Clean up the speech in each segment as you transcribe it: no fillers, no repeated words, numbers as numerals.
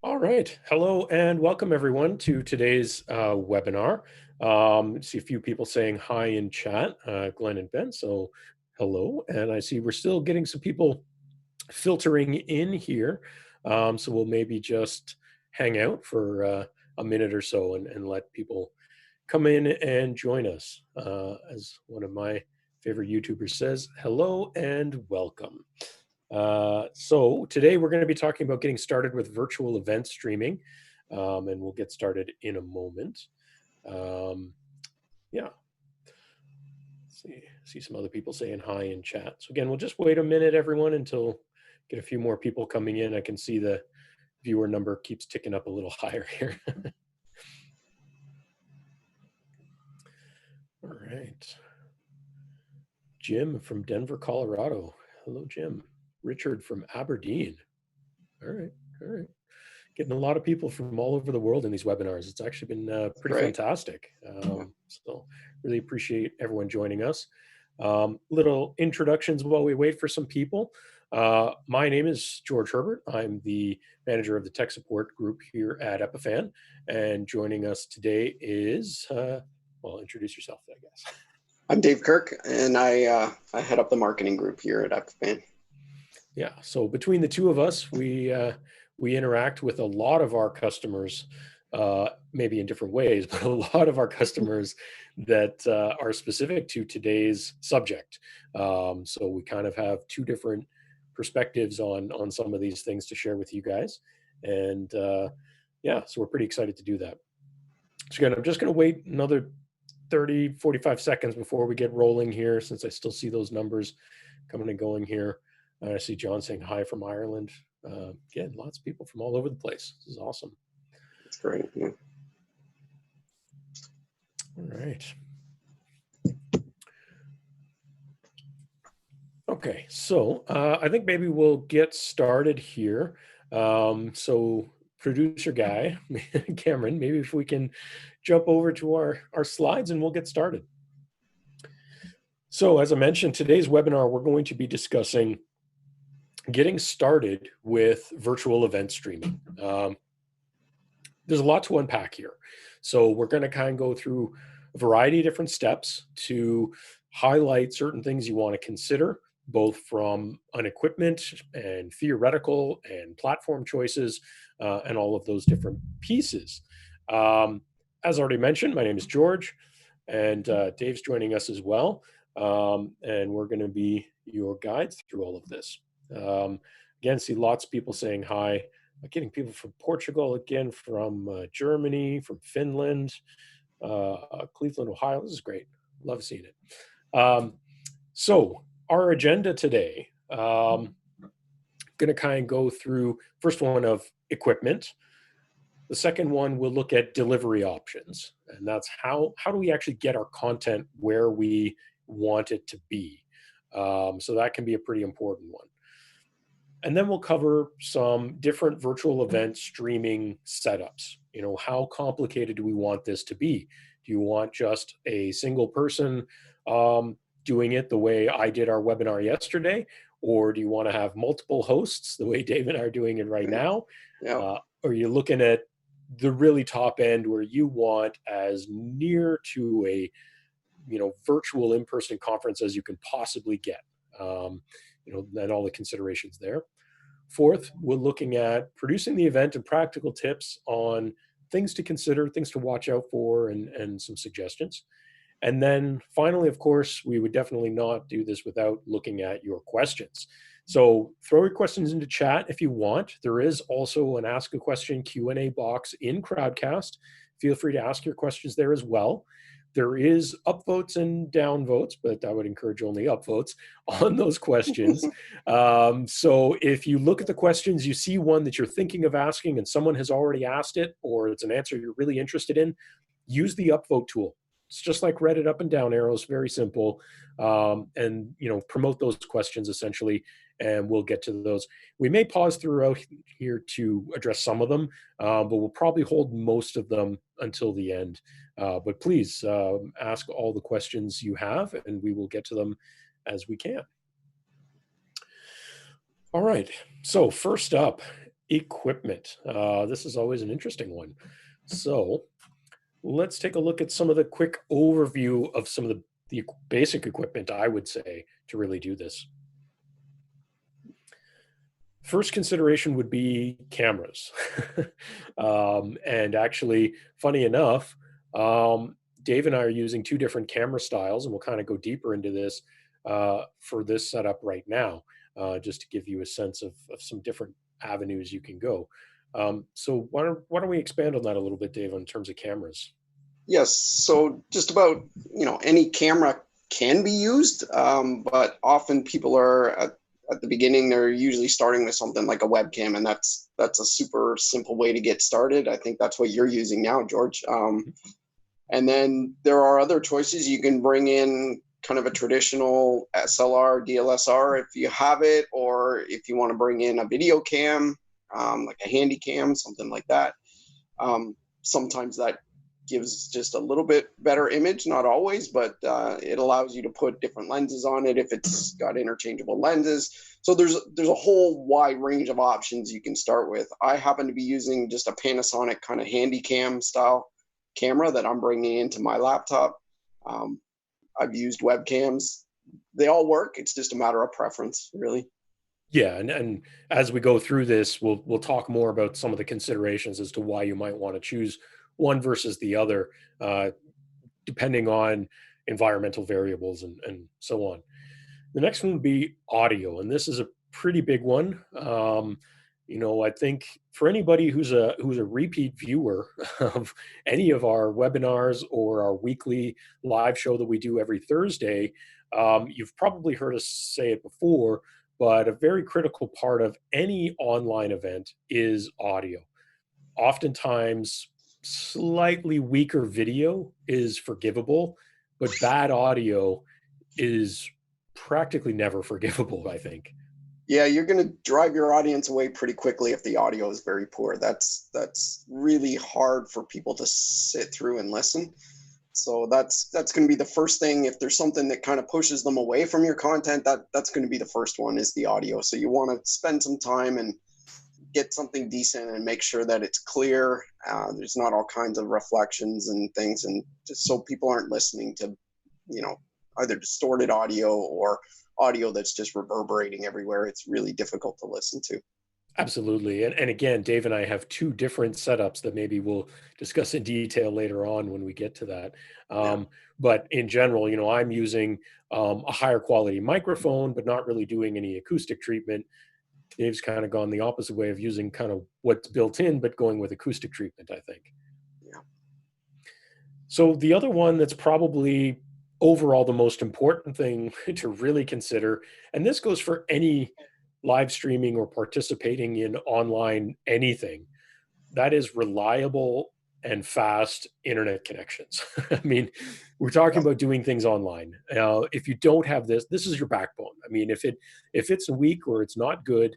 All right. Hello and welcome everyone to today's webinar. See a few people saying hi in chat, Glenn and Ben. So hello. And I see we're still getting some people filtering in here. So we'll maybe just hang out for a minute or so and let people come in and join us. As one of my favorite YouTubers says, hello and welcome. So today we're going to be talking about getting started with virtual event streaming, and we'll get started in a moment. Um, yeah, see some other people saying hi in chat. So again, we'll just wait a minute, everyone, until get a few more people coming in. I can see the viewer number keeps ticking up a little higher here. All right. Jim from Denver, Colorado. Hello, Jim. Richard from Aberdeen. All right. All right. Getting a lot of people from all over the world in these webinars. It's actually been pretty Great. fantastic. So really appreciate everyone joining us. Little introductions while we wait for some people. My name is George Herbert. I'm the manager of the tech support group here at Epiphan. And joining us today is, well, introduce yourself, I guess. I'm Dave Kirk, and I head up the marketing group here at Epiphan. Yeah, so between the two of us, we interact with a lot of our customers, maybe in different ways, but a lot of our customers that are specific to today's subject. So we kind of have two different perspectives on some of these things to share with you guys, and yeah, so we're pretty excited to do that. So again, I'm just going to wait another 30, 45 seconds before we get rolling here, since I still see those numbers coming and going here. I see John saying hi from Ireland. Again, lots of people from all over the place. This is awesome. That's great. Yeah. All right. Okay, so I think maybe we'll get started here. So producer guy, Cameron, maybe if we can jump over to our slides and we'll get started. So as I mentioned, today's webinar, we're going to be discussing getting started with virtual event streaming. There's a lot to unpack here. So we're going to kind of go through a variety of different steps to highlight certain things you want to consider, both from an equipment and theoretical and platform choices, and all of those different pieces. As already mentioned, my name is George, and Dave's joining us as well. And we're going to be your guides through all of this. Again, see lots of people saying hi. Getting people from Portugal, again from Germany, from Finland, Cleveland, Ohio. This is great. Love seeing it. So our agenda today, going to kind of go through first one of equipment. The second one, we'll look at delivery options, and that's how do we actually get our content where we want it to be. So that can be a pretty important one. And then we'll cover some different virtual event streaming setups. You know, how complicated do we want this to be? Do you want just a single person doing it the way I did our webinar yesterday? Or do you want to have multiple hosts the way Dave and I are doing it right now? Yeah. Or are you looking at the really top end where you want as near to a virtual in-person conference as you can possibly get? And all the considerations there. Fourth, we're looking at producing the event and practical tips on things to consider, things to watch out for, and some suggestions. And then finally, of course, we would definitely not do this without looking at your questions. So throw your questions into chat if you want. There is also an Ask a Question Q&A box in Crowdcast. Feel free to ask your questions there as well. There is upvotes and downvotes, but I would encourage only upvotes on those questions. So if you look at the questions, you see one that you're thinking of asking and someone has already asked it, or it's an answer you're really interested in, use the upvote tool. It's just like Reddit up and down arrows, very simple. And promote those questions essentially, and we'll get to those. We may pause throughout here to address some of them, but we'll probably hold most of them until the end. But please ask all the questions you have, and we will get to them as we can. All right. So first up, Equipment. This is always an interesting one. So let's take a look at some of the quick overview of some of the basic equipment, I would say, to really do this. First consideration would be cameras. And actually, funny enough, Dave and I are using two different camera styles, and we'll kind of go deeper into this for this setup right now, just to give you a sense of some different avenues you can go. So why don't we expand on that a little bit, Dave, in terms of cameras? Yes, so just about any camera can be used, but often people are at the beginning they're usually starting with something like a webcam, and that's a super simple way to get started. I think that's what you're using now, George. And then there are other choices. You can bring in kind of a traditional SLR, DLSR if you have it, or if you want to bring in a video cam, like a handy cam, something like that. Sometimes that gives just a little bit better image, not always, but it allows you to put different lenses on it if it's got interchangeable lenses. So there's a whole wide range of options you can start with. I happen to be using just a Panasonic kind of handy cam style camera that I'm bringing into my laptop. I've used webcams. They all work. It's just a matter of preference, really. Yeah, and as we go through this, we'll talk more about some of the considerations as to why you might want to choose one versus the other, uh, depending on environmental variables and so on. The next one would be audio, and this is a pretty big one. I think for anybody who's a repeat viewer of any of our webinars or our weekly live show that we do every Thursday, you've probably heard us say it before, but a very critical part of any online event is audio. Oftentimes, slightly weaker video is forgivable, but bad audio is practically never forgivable, I think. Yeah, you're going to drive your audience away pretty quickly if the audio is very poor. That's really hard for people to sit through and listen. So that's going to be the first thing. If there's something that kind of pushes them away from your content, that's going to be the first one is the audio. So you want to spend some time and get something decent and make sure that it's clear. There's not all kinds of reflections and things, and just so people aren't listening to, you know, either distorted audio or audio that's just reverberating everywhere. It's really difficult to listen to. Absolutely. And again, Dave and I have two different setups that maybe we'll discuss in detail later on when we get to that. Yeah. But in general, I'm using a higher quality microphone, but not really doing any acoustic treatment. Dave's kind of gone the opposite way of using kind of what's built in, but going with acoustic treatment, I think. Yeah. So the other one that's probably overall the most important thing to really consider, and this goes for any live streaming or participating in online anything, that is reliable and fast internet connections. I mean, we're talking about doing things online. If you don't have this, this is your backbone. I mean, if it's weak or it's not good,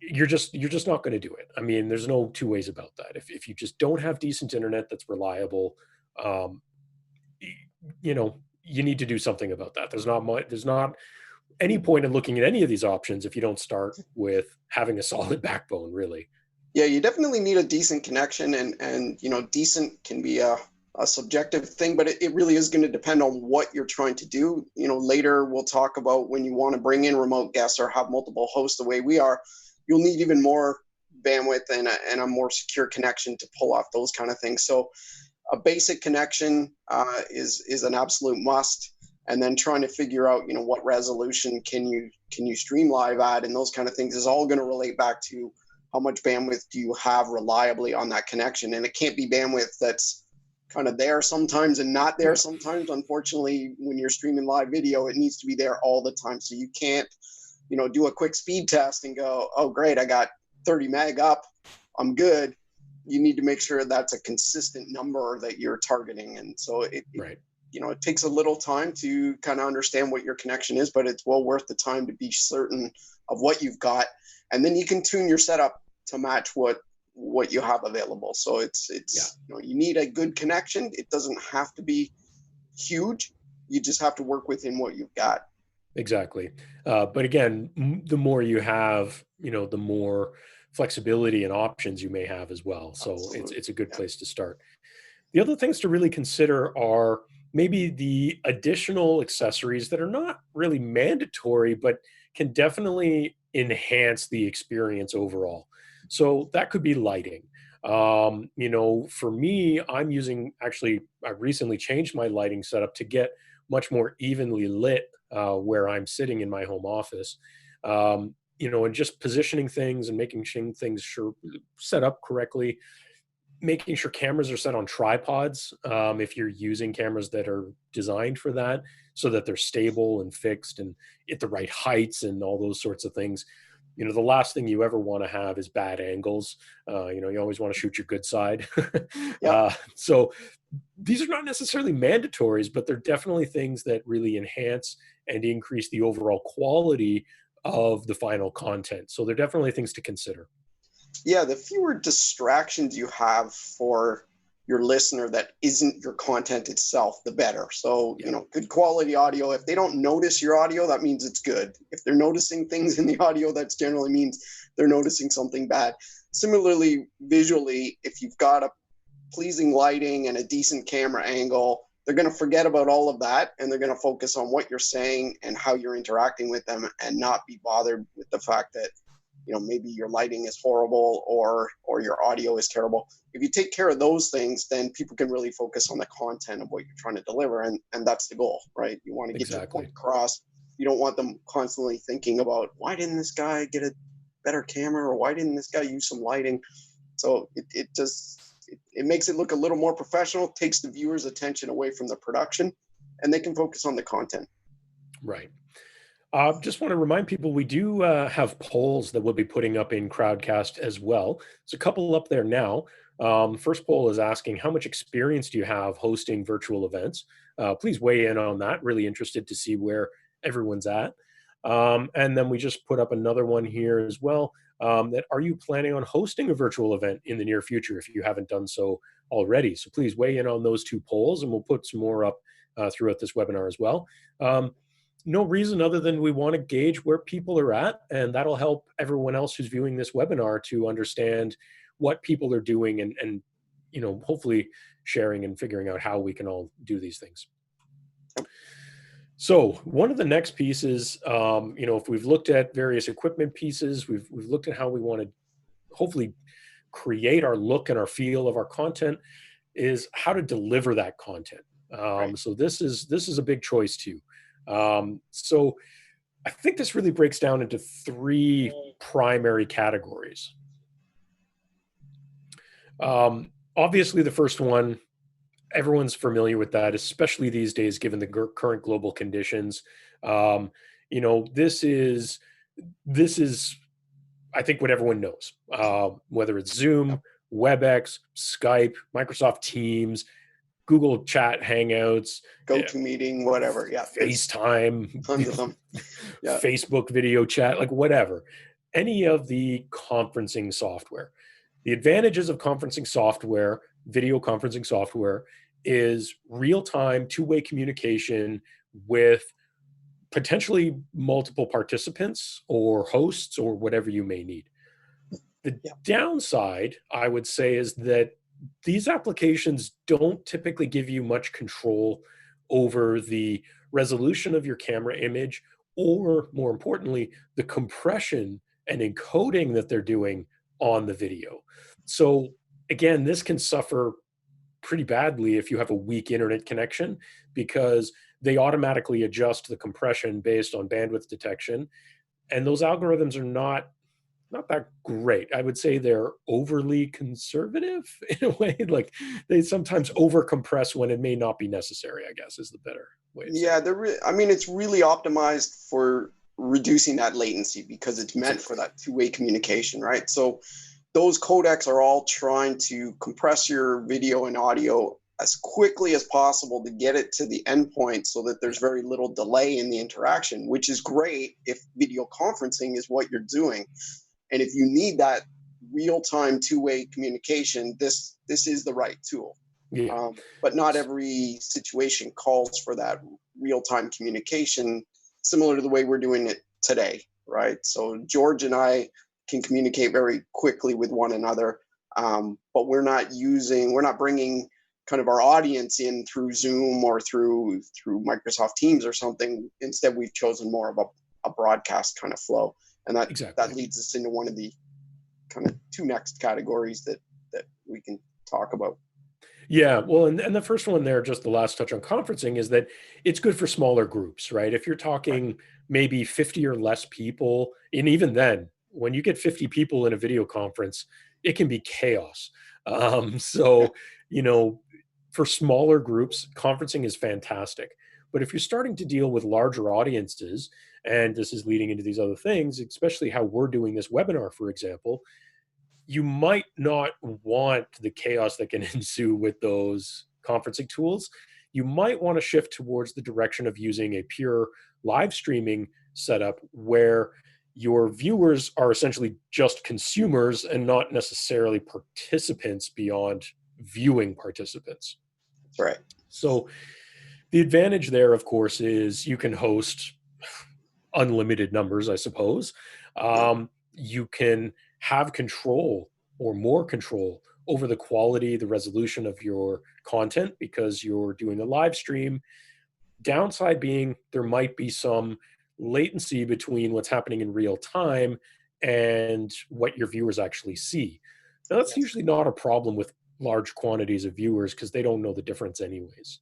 you're just not going to do it. I mean, there's no two ways about that. If you just don't have decent internet that's reliable, um, y- you need to do something about that. There's not any point in looking at any of these options if you don't start with having a solid backbone, really. Yeah, you definitely need a decent connection, and decent can be a subjective thing, but it really is going to depend on what you're trying to do. Later we'll talk about when you want to bring in remote guests or have multiple hosts the way we are, you'll need even more bandwidth and a more secure connection to pull off those kind of things. So a basic connection is an absolute must, and then trying to figure out what resolution can you stream live at, and those kind of things is all going to relate back to how much bandwidth do you have reliably on that connection. And it can't be bandwidth that's kind of there sometimes and not there sometimes. Unfortunately, when you're streaming live video, it needs to be there all the time. So you can't do a quick speed test and go, oh great, I got 30 meg up, I'm good. You need to make sure that's a consistent number that you're targeting. And so Right. it takes a little time to kind of understand what your connection is, but it's well worth the time to be certain of what you've got, and then you can tune your setup to match what you have available. So it's you need a good connection. It doesn't have to be huge. You just have to work within what you've got. Exactly. But again, the more you have, the more flexibility and options you may have as well. So Absolutely. it's a good Yeah. place to start. The other things to really consider are maybe the additional accessories that are not really mandatory, but can definitely enhance the experience overall. So that could be lighting. For me, I'm using actually, I recently changed my lighting setup to get much more evenly lit where I'm sitting in my home office. And just positioning things and making sure things sure set up correctly, making sure cameras are set on tripods if you're using cameras that are designed for that, so that they're stable and fixed and at the right heights and all those sorts of things. The last thing you ever want to have is bad angles. You always want to shoot your good side. Yeah. So these are not necessarily mandatories, but they're definitely things that really enhance and increase the overall quality of the final content. So they're definitely things to consider. Yeah, the fewer distractions you have for your listener that isn't your content itself, the better. So, Yeah. good quality audio. If they don't notice your audio, that means it's good. If they're noticing things in the audio, that generally means they're noticing something bad. Similarly, visually, if you've got a pleasing lighting and a decent camera angle, they're going to forget about all of that and they're going to focus on what you're saying and how you're interacting with them and not be bothered with the fact that maybe your lighting is horrible or your audio is terrible. If you take care of those things, then people can really focus on the content of what you're trying to deliver, and that's the goal, right? You want to get your Exactly. point across. You don't want them constantly thinking about, why didn't this guy get a better camera, or why didn't this guy use some lighting? So it makes it look a little more professional, takes the viewer's attention away from the production, and they can focus on the content. Right. Just want to remind people we do have polls that we'll be putting up in Crowdcast as well. There's a couple up there now. First poll is asking, how much experience do you have hosting virtual events? Please weigh in on that. Really interested to see where everyone's at. And then we just put up another one here as well. That are you planning on hosting a virtual event in the near future if you haven't done so already? So please weigh in on those two polls, and we'll put some more up throughout this webinar as well. No reason other than we want to gauge where people are at, and that'll help everyone else who's viewing this webinar to understand what people are doing and hopefully sharing and figuring out how we can all do these things. So one of the next pieces, if we've looked at various equipment pieces, we've looked at how we want to hopefully create our look and our feel of our content, is how to deliver that content. Right. So this is a big choice too. So I think this really breaks down into three primary categories. Obviously, the first one, everyone's familiar with that, especially these days, given the current global conditions. This is, I think, what everyone knows, whether it's Zoom, WebEx, Skype, Microsoft Teams, Google Chat, Hangouts, GoToMeeting, whatever. Yeah. FaceTime, Tons of them. Yeah. Facebook video chat, like whatever. Any of the conferencing software. The advantages of conferencing software, video conferencing software, is real-time two-way communication with potentially multiple participants or hosts or whatever you may need. The downside, I would say, is that these applications don't typically give you much control over the resolution of your camera image, or more importantly, the compression and encoding that they're doing on the video. So again, this can suffer pretty badly if you have a weak internet connection, because they automatically adjust the compression based on bandwidth detection. And those algorithms are not that great. I would say they're overly conservative in a way. Like they sometimes over compress when it may not be necessary, I guess, is the better way to say it. It's really optimized for reducing that latency because it's meant for that two-way communication, right? So those codecs are all trying to compress your video and audio as quickly as possible to get it to the endpoint so that there's very little delay in the interaction, which is great if video conferencing is what you're doing. And if you need that real-time two-way communication, this is the right tool. Yeah. But not every situation calls for that real-time communication, similar to the way we're doing it today, right? So George and I can communicate very quickly with one another. But we're not bringing kind of our audience in through Zoom or through Microsoft Teams or something. Instead, we've chosen more of a broadcast kind of flow, and that leads us into one of the kind of two next categories that we can talk about. Yeah, well, and the first one there, just the last touch on conferencing, is that it's good for smaller groups, right? If you're talking maybe 50 or less people, and even then, when you get 50 people in a video conference, it can be chaos. So, you know, for smaller groups, conferencing is fantastic. But if you're starting to deal with larger audiences, and this is leading into these other things, especially how we're doing this webinar, for example, you might not want the chaos that can ensue with those conferencing tools. You might want to shift towards the direction of using a pure live streaming setup where your viewers are essentially just consumers and not necessarily participants beyond viewing participants. That's right. So the advantage there, of course, is you can host unlimited numbers, I suppose. You can have control or more control over the quality, the resolution of your content because you're doing a live stream. Downside being there might be some latency between what's happening in real time and what your viewers actually see. Now, that's usually not a problem with large quantities of viewers because they don't know the difference anyways.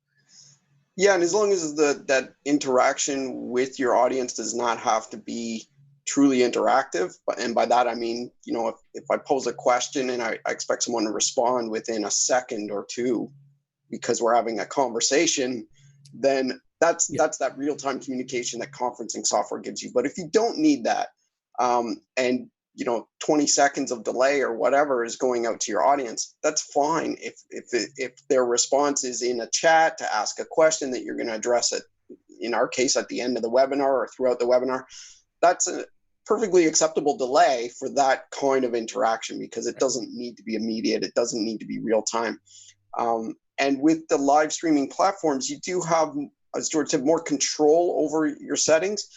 Yeah, and as long as that interaction with your audience does not have to be truly interactive, and by that I mean, you know, if I pose a question and I expect someone to respond within a second or two because we're having a conversation, then that's that real-time communication that conferencing software gives you. But if you don't need that, and you know, 20 seconds of delay or whatever is going out to your audience, that's fine. If their response is in a chat to ask a question that you're going to address it, in our case, at the end of the webinar or throughout the webinar, that's a perfectly acceptable delay for that kind of interaction because it doesn't need to be immediate. It doesn't need to be real time. And with the live streaming platforms, you do have, as George said, more control over your settings.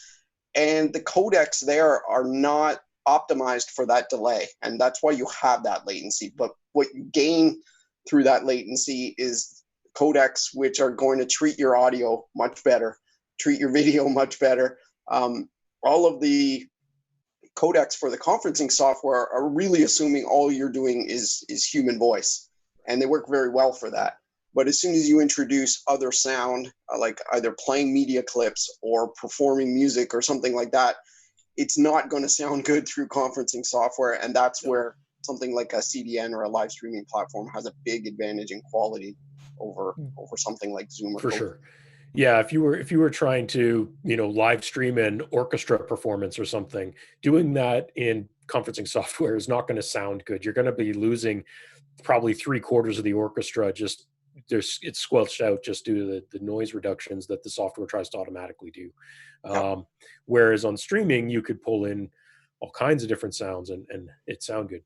And the codecs there are not optimized for that delay. And that's why you have that latency. But what you gain through that latency is codecs which are going to treat your audio much better, treat your video much better. All of the codecs for the conferencing software are really assuming all you're doing is human voice. And they work very well for that. But as soon as you introduce other sound, like either playing media clips or performing music or something like that, it's not going to sound good through conferencing software. And that's where something like a CDN or a live streaming platform has a big advantage in quality over something like Zoom or For sure. Yeah, if you were trying to, you know, live stream an orchestra performance or something, doing that in conferencing software is not going to sound good. You're going to be losing probably 3/4 of the orchestra just it's squelched out just due to the noise reductions that the software tries to automatically do. Whereas on streaming, you could pull in all kinds of different sounds and it sound good.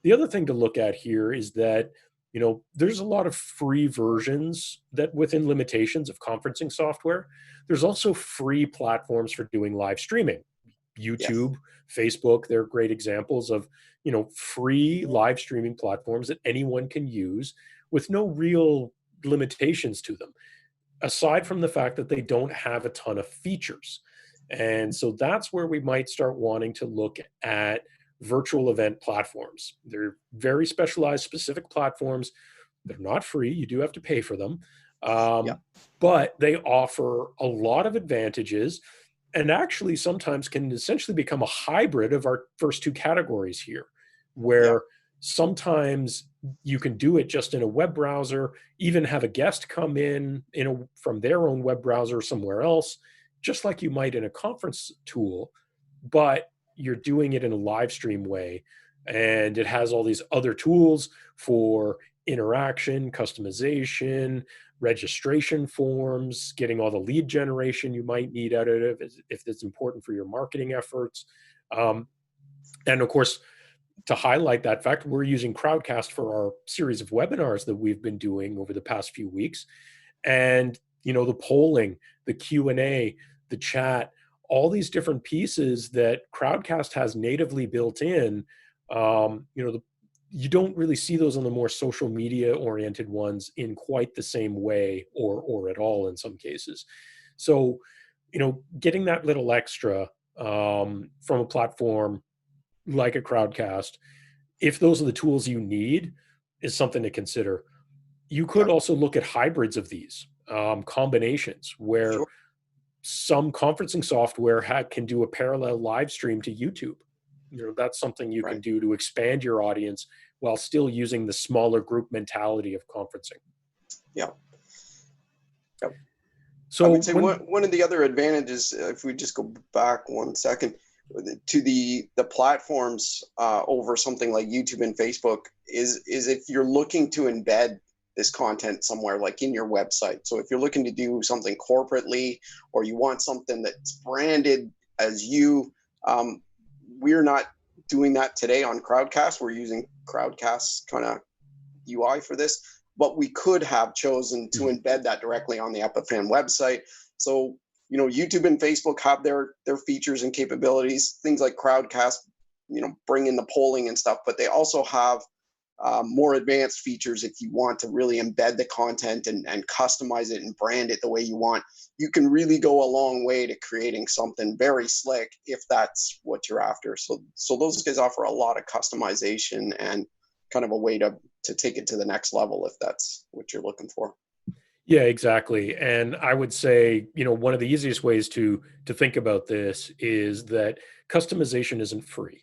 The other thing to look at here is that, you know, there's a lot of free versions that within limitations of conferencing software, there's also free platforms for doing live streaming. YouTube, Facebook, they're great examples of, you know, free live streaming platforms that anyone can use with no real limitations to them, aside from the fact that they don't have a ton of features. And so that's where we might start wanting to look at virtual event platforms. They're very specialized, specific platforms. They're not free. You do have to pay for them. But they offer a lot of advantages and actually sometimes can essentially become a hybrid of our first two categories here, where sometimes you can do it just in a web browser, even have a guest come in from their own web browser somewhere else, just like you might in a conference tool, but you're doing it in a live stream way. And it has all these other tools for interaction, customization, registration forms, getting all the lead generation you might need out of it if it's important for your marketing efforts. And of course, to highlight that fact, we're using Crowdcast for our series of webinars that we've been doing over the past few weeks. And, you know, the polling, the Q&A, the chat, all these different pieces that Crowdcast has natively built in. You don't really see those on the more social media oriented ones in quite the same way, or at all in some cases. So, getting that little extra from a platform like a Crowdcast, if those are the tools you need, is something to consider. You could Yeah, also look at hybrids of these combinations where sure. some conferencing software can do a parallel live stream to YouTube. That's something you can Right. do to expand your audience while still using the smaller group mentality of conferencing. Yeah. Yeah. I So would say when one of the other advantages, if we just go back 1 second, to the platforms over something like YouTube and Facebook, is if you're looking to embed this content somewhere, like in your website. So if you're looking to do something corporately, or you want something that's branded as you, we're not doing that today on Crowdcast. We're using Crowdcast kind of UI for this, but we could have chosen to embed that directly on the Epiphan website. So, YouTube and Facebook have their features and capabilities, things like Crowdcast, bring in the polling and stuff, but they also have more advanced features. If you want to really embed the content and customize it and brand it the way you want, you can really go a long way to creating something very slick if that's what you're after. So those guys offer a lot of customization and kind of a way to take it to the next level if that's what you're looking for. Yeah, exactly. And I would say, one of the easiest ways to think about this is that customization isn't free.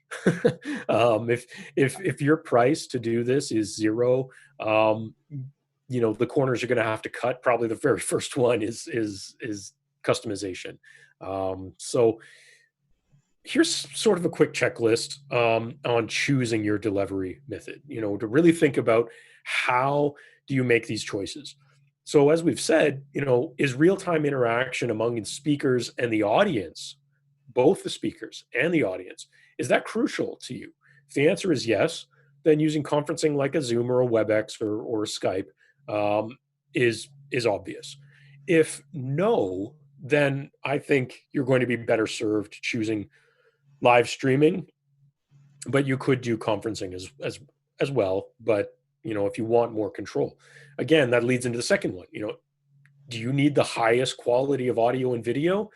If your price to do this is zero, the corners you're going to have to cut. Probably the very first one is customization. So here's sort of a quick checklist on choosing your delivery method. To really think about how do you make these choices. So as we've said, is real-time interaction among the speakers and the audience, both the speakers and the audience, is that crucial to you? If the answer is yes, then using conferencing like a Zoom or a WebEx or a Skype is obvious. If no, then I think you're going to be better served choosing live streaming, but you could do conferencing as well. But if you want more control, again, that leads into the second one. Do you need the highest quality of audio and video?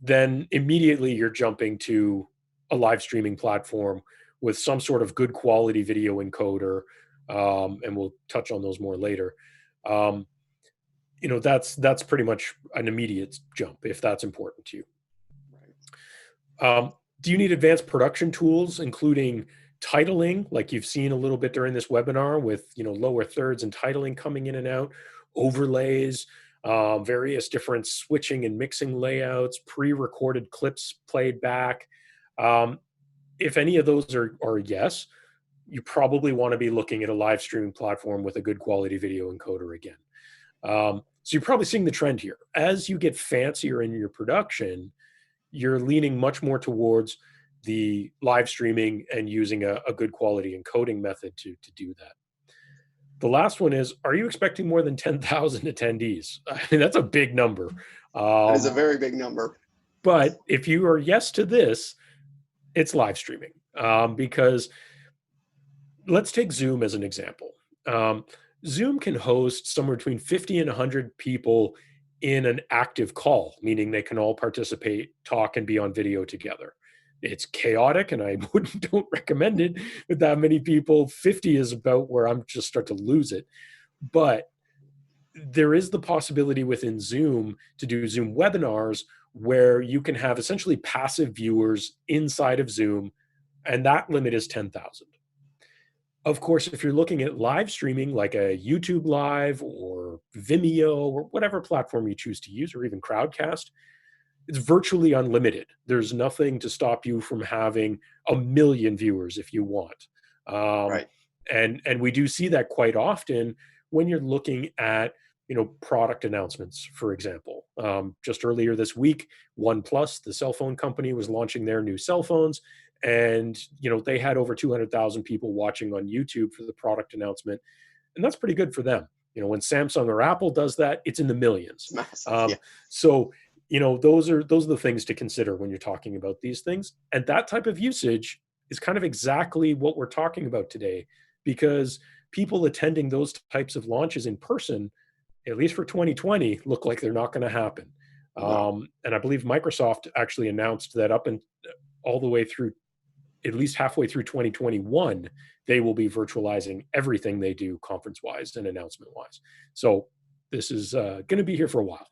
Then immediately you're jumping to a live streaming platform with some sort of good quality video encoder, and we'll touch on those more later. That's pretty much an immediate jump if that's important to you. Do you need advanced production tools, including titling, like you've seen a little bit during this webinar with lower thirds and titling coming in and out, overlays, various different switching and mixing layouts, pre-recorded clips played back? If any of those are yes, you probably want to be looking at a live streaming platform with a good quality video encoder again. So you're probably seeing the trend here. As you get fancier in your production, you're leaning much more towards the live streaming and using a good quality encoding method to do that. The last one is, are you expecting more than 10,000 attendees? I mean, that's a big number. That is a very big number. But if you are yes to this, it's live streaming. Because let's take Zoom as an example. Zoom can host somewhere between 50 and 100 people in an active call, meaning they can all participate, talk, and be on video together. It's chaotic, and I don't recommend it with that many people. 50 is about where I'm just start to lose it. But there is the possibility within Zoom to do Zoom webinars where you can have essentially passive viewers inside of Zoom, and that limit is 10,000. Of course, if you're looking at live streaming like a YouTube Live or Vimeo or whatever platform you choose to use, or even Crowdcast, it's virtually unlimited. There's nothing to stop you from having 1 million viewers if you want. Right. And we do see that quite often when you're looking at product announcements, for example. Just earlier this week, OnePlus, the cell phone company, was launching their new cell phones. And they had over 200,000 people watching on YouTube for the product announcement, and that's pretty good for them. When Samsung or Apple does that, it's in the millions. Massive, yeah. So those are the things to consider when you're talking about these things. And that type of usage is kind of exactly what we're talking about today, because people attending those types of launches in person, at least for 2020, look like they're not going to happen. No. And I believe Microsoft actually announced that up and all the way through, at least halfway through 2021, they will be virtualizing everything they do conference wise and announcement wise. So this is going to be here for a while.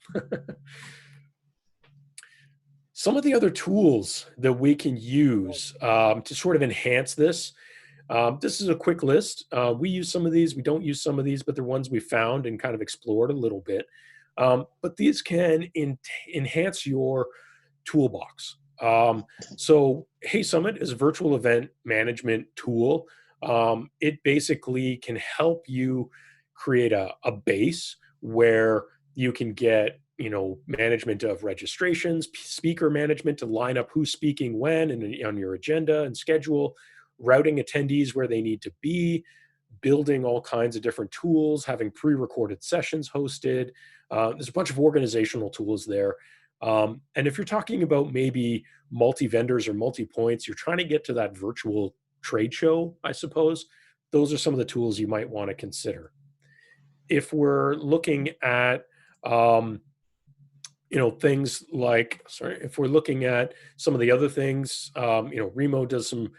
Some of the other tools that we can use to sort of enhance this. This is a quick list. We use some of these, we don't use some of these, but they're ones we found and kind of explored a little bit. But these can enhance your toolbox. So Hey Summit is a virtual event management tool. It basically can help you create a base where you can get management of registrations, speaker management to line up who's speaking when and on your agenda and schedule, routing attendees where they need to be, building all kinds of different tools, having pre-recorded sessions hosted. There's a bunch of organizational tools there. And if you're talking about maybe multi-vendors or multi-points, you're trying to get to that virtual trade show, I suppose, those are some of the tools you might want to consider. If we're looking at things like, if we're looking at some of the other things, Remo does some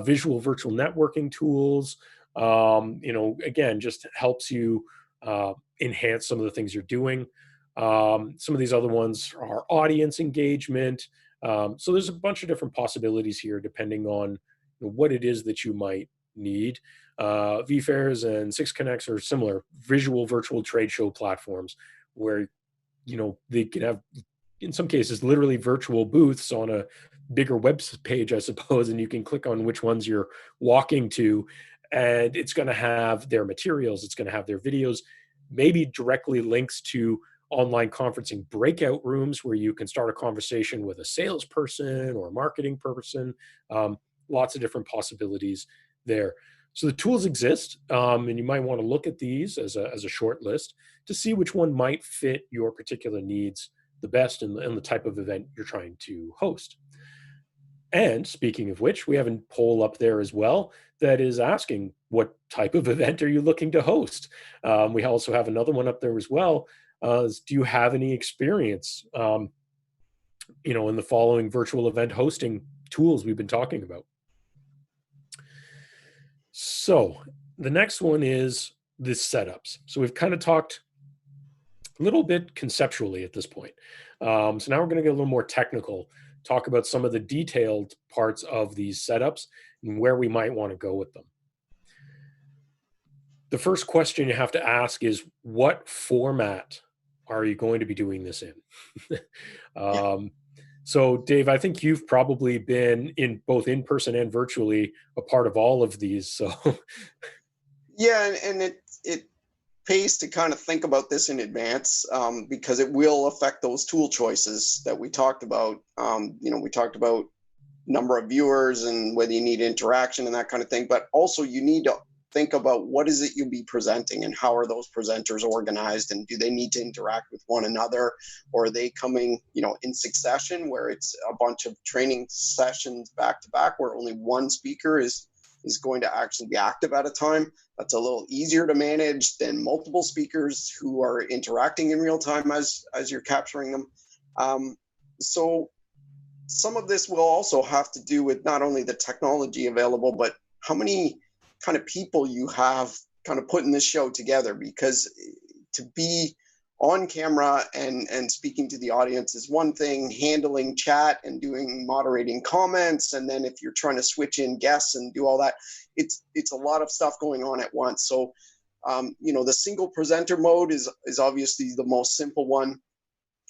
visual virtual networking tools. Again, just helps you enhance some of the things you're doing. Some of these other ones are audience engagement. So there's a bunch of different possibilities here, depending on what it is that you might need. vFairs and Six Connects are similar visual virtual trade show platforms where they can have, in some cases, literally virtual booths on a bigger web page, I suppose, and you can click on which ones you're walking to, and it's going to have their materials, it's going to have their videos, maybe directly links to online conferencing breakout rooms where you can start a conversation with a salesperson or a marketing person. Lots of different possibilities there. So the tools exist, and you might want to look at these as a short list to see which one might fit your particular needs the best in the type of event you're trying to host. And speaking of which, we have a poll up there as well that is asking, what type of event are you looking to host? We also have another one up there as well. Do you have any experience, in the following virtual event hosting tools we've been talking about? So the next one is the setups. So we've kind of talked a little bit conceptually at this point. So now we're going to get a little more technical, talk about some of the detailed parts of these setups and where we might want to go with them. The first question you have to ask is, what format are you going to be doing this in? So Dave, I think you've probably been in both in person and virtually a part of all of these. So yeah, and it pays to kind of think about this in advance, because it will affect those tool choices that we talked about. We talked about number of viewers and whether you need interaction and that kind of thing, but also you need to think about what is it you'll be presenting and how are those presenters organized, and do they need to interact with one another, or are they coming in succession where it's a bunch of training sessions back to back where only one speaker is going to actually be active at a time. That's a little easier to manage than multiple speakers who are interacting in real time as you're capturing them. So some of this will also have to do with not only the technology available, but how many kind of people you have kind of putting this show together, because to be on camera and speaking to the audience is one thing, handling chat and doing moderating comments, and then if you're trying to switch in guests and do all that, it's a lot of stuff going on at once. So the single presenter mode is obviously the most simple one,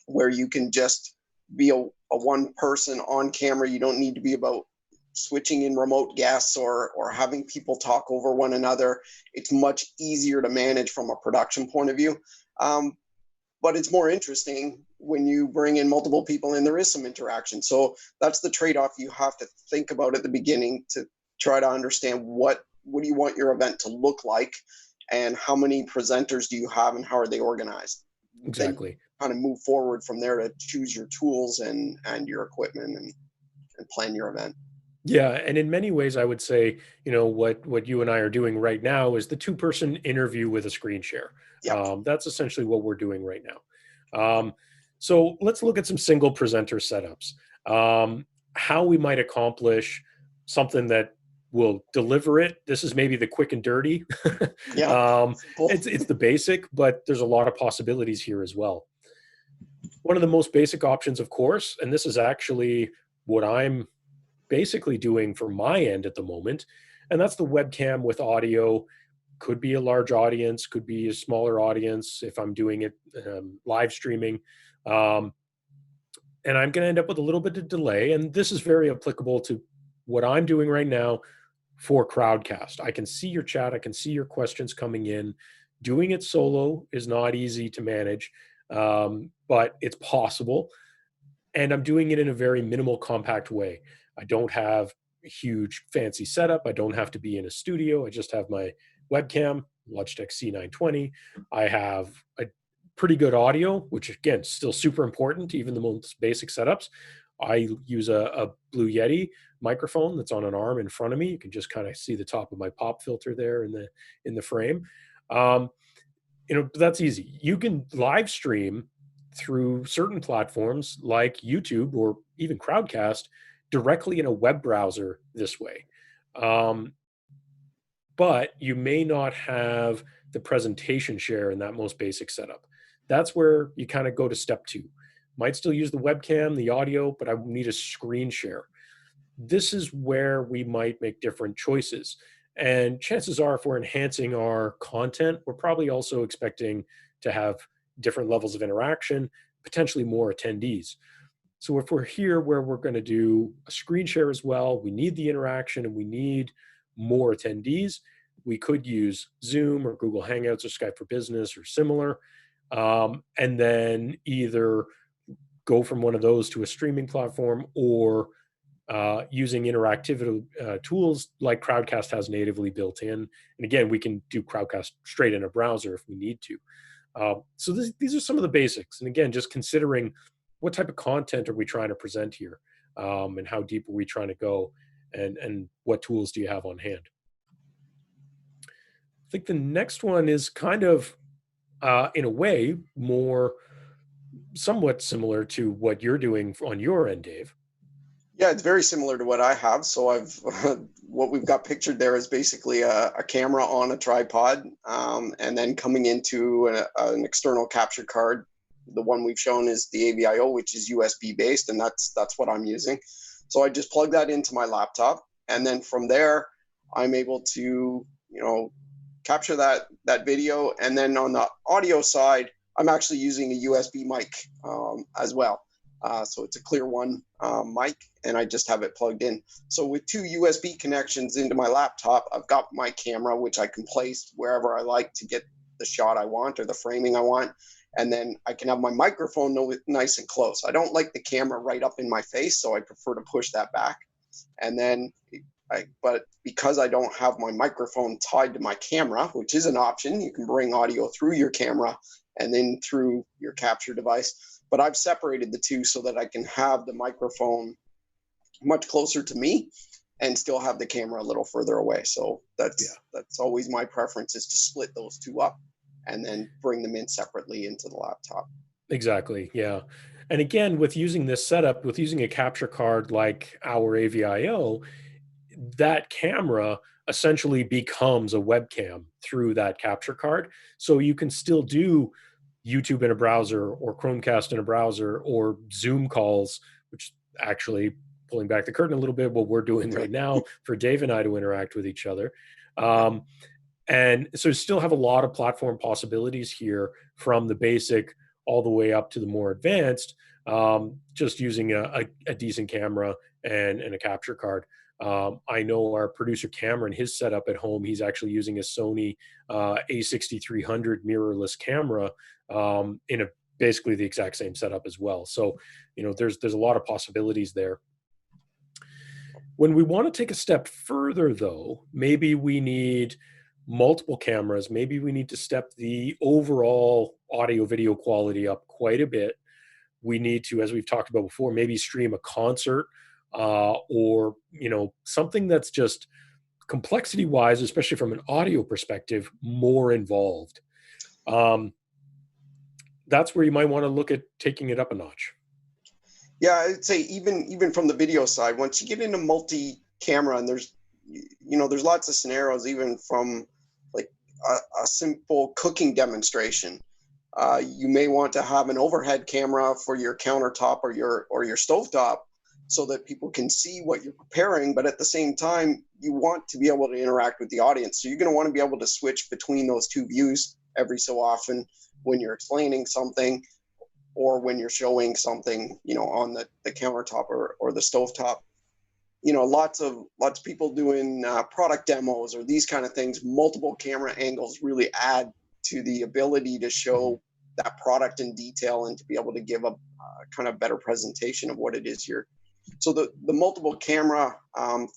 where you can just be a one person on camera. You don't need to be about switching in remote guests or having people talk over one another. It's much easier to manage from a production point of view. But it's more interesting when you bring in multiple people and there is some interaction. So that's the trade-off you have to think about at the beginning to try to understand what do you want your event to look like, and how many presenters do you have and how are they organized. Exactly. kind of move forward from there to choose your tools and your equipment and plan your event. Yeah, and in many ways, I would say, what you and I are doing right now is the two-person interview with a screen share. Yep. That's essentially what we're doing right now. So let's look at some single presenter setups. How we might accomplish something that will deliver it. This is maybe the quick and dirty. Yeah. It's the basic, but there's a lot of possibilities here as well. One of the most basic options, of course, and this is actually what I'm basically doing for my end at the moment, and that's the webcam with audio. Could be a large audience, could be a smaller audience if I'm doing it live streaming. Um, and I'm going to end up with a little bit of delay. And this is very applicable to what I'm doing right now for Crowdcast. I can see your chat, I can see your questions coming in. Doing it solo is not easy to manage, but it's possible. And I'm doing it in a very minimal, compact way. I don't have a huge fancy setup. I don't have to be in a studio. I just have my webcam, Logitech C920. I have a pretty good audio, which again, still super important, even the most basic setups. I use a Blue Yeti microphone that's on an arm in front of me. You can just kind of see the top of my pop filter there in the frame. That's easy. You can live stream through certain platforms like YouTube or even Crowdcast directly in a web browser this way. But you may not have the presentation share in that most basic setup. That's where you kind of go to step 2. Might still use the webcam, the audio, but I need a screen share. This is where we might make different choices. And chances are, if we're enhancing our content, we're probably also expecting to have different levels of interaction, potentially more attendees. So if we're here where we're going to do a screen share as well, we need the interaction and we need more attendees, we could use Zoom or Google Hangouts or Skype for Business or similar, and then either go from one of those to a streaming platform or using interactivity tools like Crowdcast has natively built in. And again, we can do Crowdcast straight in a browser if we need to. So these are some of the basics. And again, just considering what type of content are we trying to present here, and how deep are we trying to go, and what tools do you have on hand? I think the next one is kind of, in a way, more somewhat similar to what you're doing on your end, Dave. Yeah, it's very similar to what I have. So what we've got pictured there is basically a camera on a tripod, and then coming into an external capture card. The one we've shown is the AVIO, which is USB based, and that's what I'm using. So I just plug that into my laptop, and then from there, I'm able to capture that video. And then on the audio side, I'm actually using a USB mic as well. So it's a Clear One mic, and I just have it plugged in. So with 2 USB connections into my laptop, I've got my camera, which I can place wherever I like to get the shot I want or the framing I want. And then I can have my microphone nice and close. I don't like the camera right up in my face, so I prefer to push that back. And then, but because I don't have my microphone tied to my camera, which is an option, you can bring audio through your camera and then through your capture device. But I've separated the two so that I can have the microphone much closer to me and still have the camera a little further away. So that's always my preference, is to split those two up and then bring them in separately into the laptop. Exactly. Yeah. And again, with using this setup, with using a capture card like our AVIO, that camera essentially becomes a webcam through that capture card. So you can still do YouTube in a browser or Chromecast in a browser or Zoom calls, which actually, pulling back the curtain a little bit, what we're doing right now for Dave and I to interact with each other. And so still have a lot of platform possibilities here, from the basic all the way up to the more advanced, just using a decent camera and a capture card. I know our producer Cameron, his setup at home, he's actually using a Sony A6300 mirrorless camera in basically the exact same setup as well. So, there's a lot of possibilities there. When we want to take a step further, though, maybe we need multiple cameras, maybe we need to step the overall audio video quality up quite a bit. We need to, as we've talked about before, maybe stream a concert, or something that's just complexity wise, especially from an audio perspective, more involved. Um, that's where you might want to look at taking it up a notch. Yeah, I'd say even from the video side, once you get into multi-camera, and there's lots of scenarios, even from like a simple cooking demonstration. You may want to have an overhead camera for your countertop or your stovetop, so that people can see what you're preparing. But at the same time, you want to be able to interact with the audience. So you're going to want to be able to switch between those two views every so often when you're explaining something, or when you're showing something, on the countertop or the stovetop. Lots of people doing product demos or these kind of things. Multiple camera angles really add to the ability to show that product in detail and to be able to give a kind of better presentation of what it is here. So the multiple camera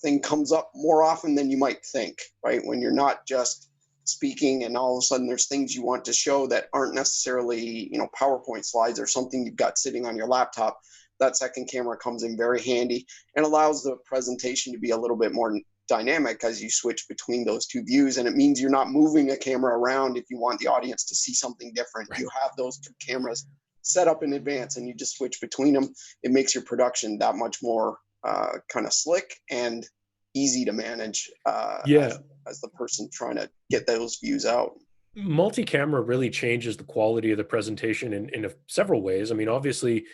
thing comes up more often than you might think, right? When you're not just speaking and all of a sudden there's things you want to show that aren't necessarily, PowerPoint slides or something you've got sitting on your laptop. That second camera comes in very handy and allows the presentation to be a little bit more dynamic as you switch between those two views. And it means you're not moving a camera around if you want the audience to see something different. Right. You have those two cameras set up in advance and you just switch between them. It makes your production that much more kind of slick and easy to manage as the person trying to get those views out. Multi-camera really changes the quality of the presentation in several ways. I mean, obviously,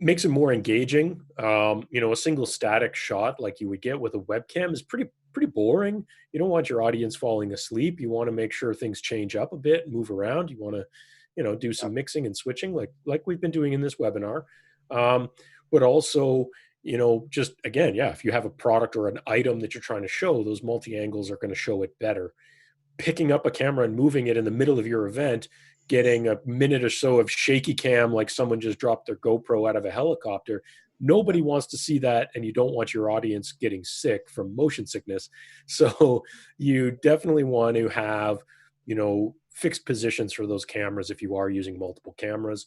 makes it more engaging. A single static shot like you would get with a webcam is pretty boring. You don't want your audience falling asleep. You want to make sure things change up a bit, move around. You want to, do some mixing and switching like we've been doing in this webinar. But also, just again, if you have a product or an item that you're trying to show, those multi-angles are going to show it better. Picking up a camera and moving it in the middle of your event, getting a minute or so of shaky cam like someone just dropped their GoPro out of a helicopter. Nobody wants to see that, and you don't want your audience getting sick from motion sickness. So you definitely want to have, fixed positions for those cameras if you are using multiple cameras,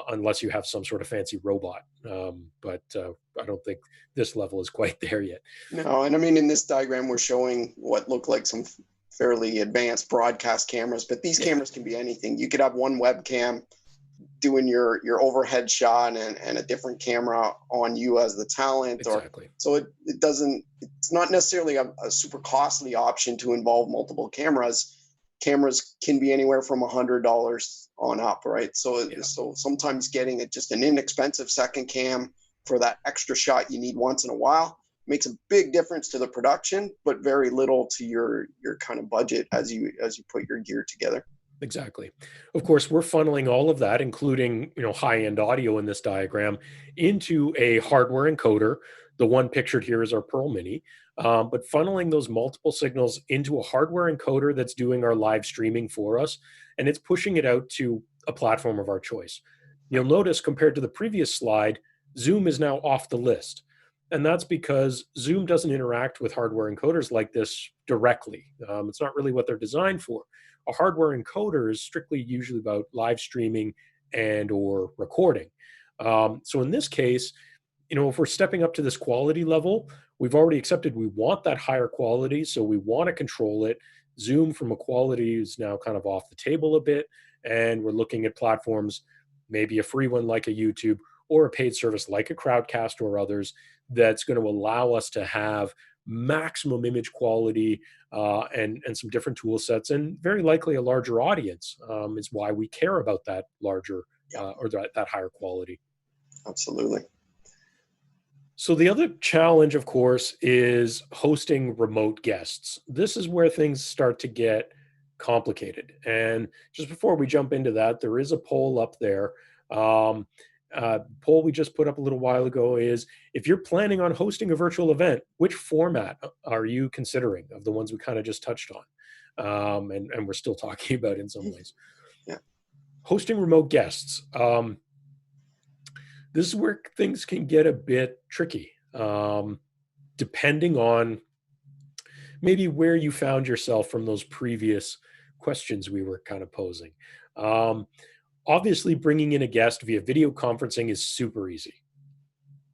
unless you have some sort of fancy robot. But I don't think this level is quite there yet. No, and I mean, in this diagram, we're showing what look like some fairly advanced broadcast cameras, but these cameras can be anything. You could have one webcam doing your overhead shot and a different camera on you as the talent. Exactly. So it's not necessarily a super costly option to involve multiple cameras. Cameras can be anywhere from $100 on up, right? So sometimes getting just an inexpensive second cam for that extra shot you need once in a while makes a big difference to the production, but very little to your kind of budget as you put your gear together. Exactly. Of course, we're funneling all of that, including high-end audio in this diagram, into a hardware encoder. The one pictured here is our Pearl Mini, but funneling those multiple signals into a hardware encoder that's doing our live streaming for us, and it's pushing it out to a platform of our choice. You'll notice, compared to the previous slide, Zoom is now off the list. And that's because Zoom doesn't interact with hardware encoders like this directly. It's not really what they're designed for. A hardware encoder is strictly usually about live streaming and or recording. So in this case, if we're stepping up to this quality level, we've already accepted we want that higher quality, so we want to control it. Zoom from a quality is now kind of off the table a bit, and we're looking at platforms, maybe a free one like a YouTube or a paid service like a Crowdcast or others, that's going to allow us to have maximum image quality and some different tool sets, and very likely a larger audience is why we care about that larger or that higher quality. Absolutely. So the other challenge, of course, is hosting remote guests. This is where things start to get complicated. And just before we jump into that, there is a poll up there. Poll we just put up a little while ago is, if you're planning on hosting a virtual event, which format are you considering of the ones we kind of just touched on and we're still talking about in some ways? Yeah. Hosting remote guests. This is where things can get a bit tricky, depending on maybe where you found yourself from those previous questions we were kind of posing. Um, Obviously, bringing in a guest via video conferencing is super easy.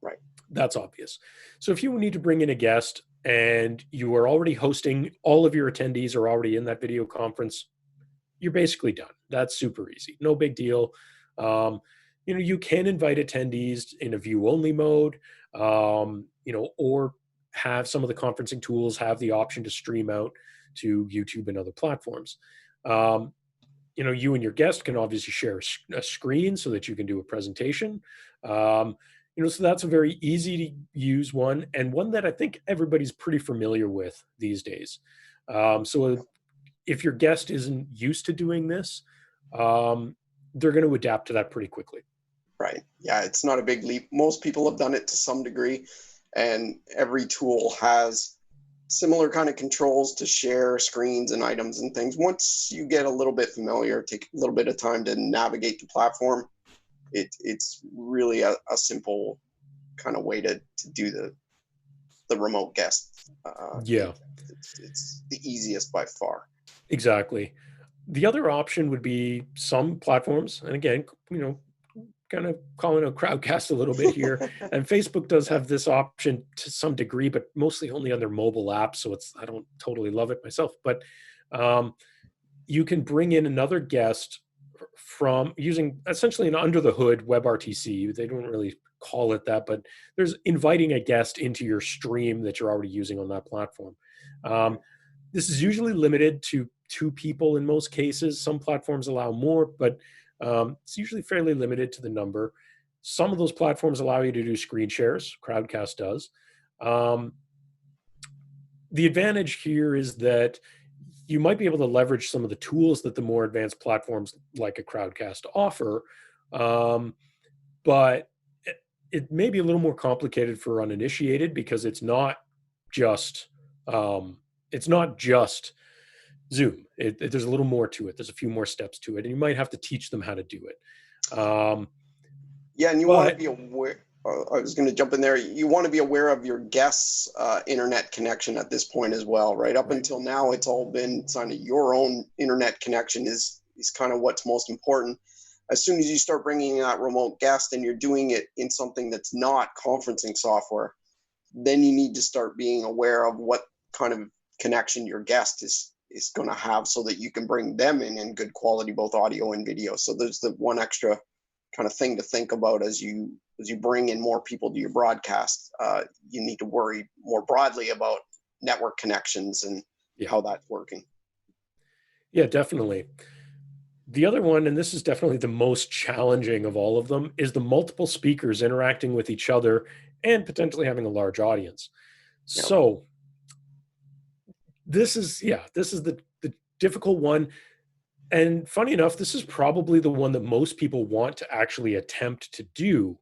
Right. That's obvious. So if you need to bring in a guest and you are already hosting, all of your attendees are already in that video conference, you're basically done. That's super easy. No big deal. Um, you can invite attendees in a view only mode, or have some of the conferencing tools have the option to stream out to YouTube and other platforms. Um, you and your guest can obviously share a screen so that you can do a presentation. So that's a very easy to use one, and one that I think everybody's pretty familiar with these days. So if your guest isn't used to doing this, they're going to adapt to that pretty quickly. Right. Yeah, it's not a big leap. Most people have done it to some degree, and every tool has similar kind of controls to share screens and items and things. Once you get a little bit familiar, take a little bit of time to navigate the platform, it's really a simple kind of way to do the remote guest. Yeah. It's the easiest by far. Exactly. The other option would be some platforms, and again, kind of calling out Crowdcast a little bit here. And Facebook does have this option to some degree, but mostly only on their mobile app. So I don't totally love it myself. But you can bring in another guest from using essentially an under the hood WebRTC. They don't really call it that, but there's inviting a guest into your stream that you're already using on that platform. This is usually limited to 2 people in most cases. Some platforms allow more, but it's usually fairly limited to the number. Some of those platforms allow you to do screen shares. Crowdcast does. The advantage here is that you might be able to leverage some of the tools that the more advanced platforms like a Crowdcast offer, but it may be a little more complicated for uninitiated because it's not just Zoom. There's a little more to it. There's a few more steps to it, and you might have to teach them how to do it. Yeah, and you want to be aware. I was going to jump in there. You want to be aware of your guest's internet connection at this point as well, right? Up until now, it's all been kind of your own internet connection is kind of what's most important. As soon as you start bringing in that remote guest and you're doing it in something that's not conferencing software, then you need to start being aware of what kind of connection your guest is going to have so that you can bring them in good quality, both audio and video. So there's the one extra kind of thing to think about as you bring in more people to your broadcast. You need to worry more broadly about network connections and how that's working. Yeah, definitely. The other one, and this is definitely the most challenging of all of them, is the multiple speakers interacting with each other and potentially having a large audience. Yep. So this is the difficult one. And funny enough, this is probably the one that most people want to actually attempt to do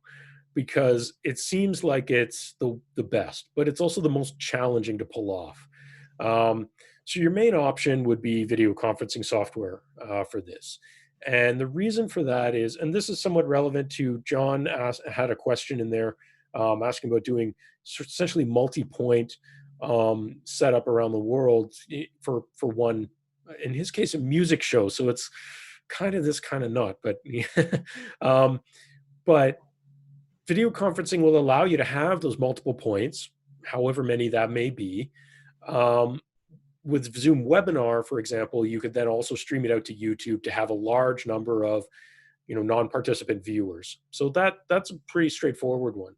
because it seems like it's the best, but it's also the most challenging to pull off. So your main option would be video conferencing software for this. And the reason for that is, and this is somewhat relevant to John had a question in there asking about doing essentially multi-point setup around the world for one, in his case, a music show. So it's kind of this, kind of not, but but video conferencing will allow you to have those multiple points, however many that may be. With Zoom Webinar, for example, you could then also stream it out to YouTube to have a large number of, non-participant viewers. So that's a pretty straightforward one.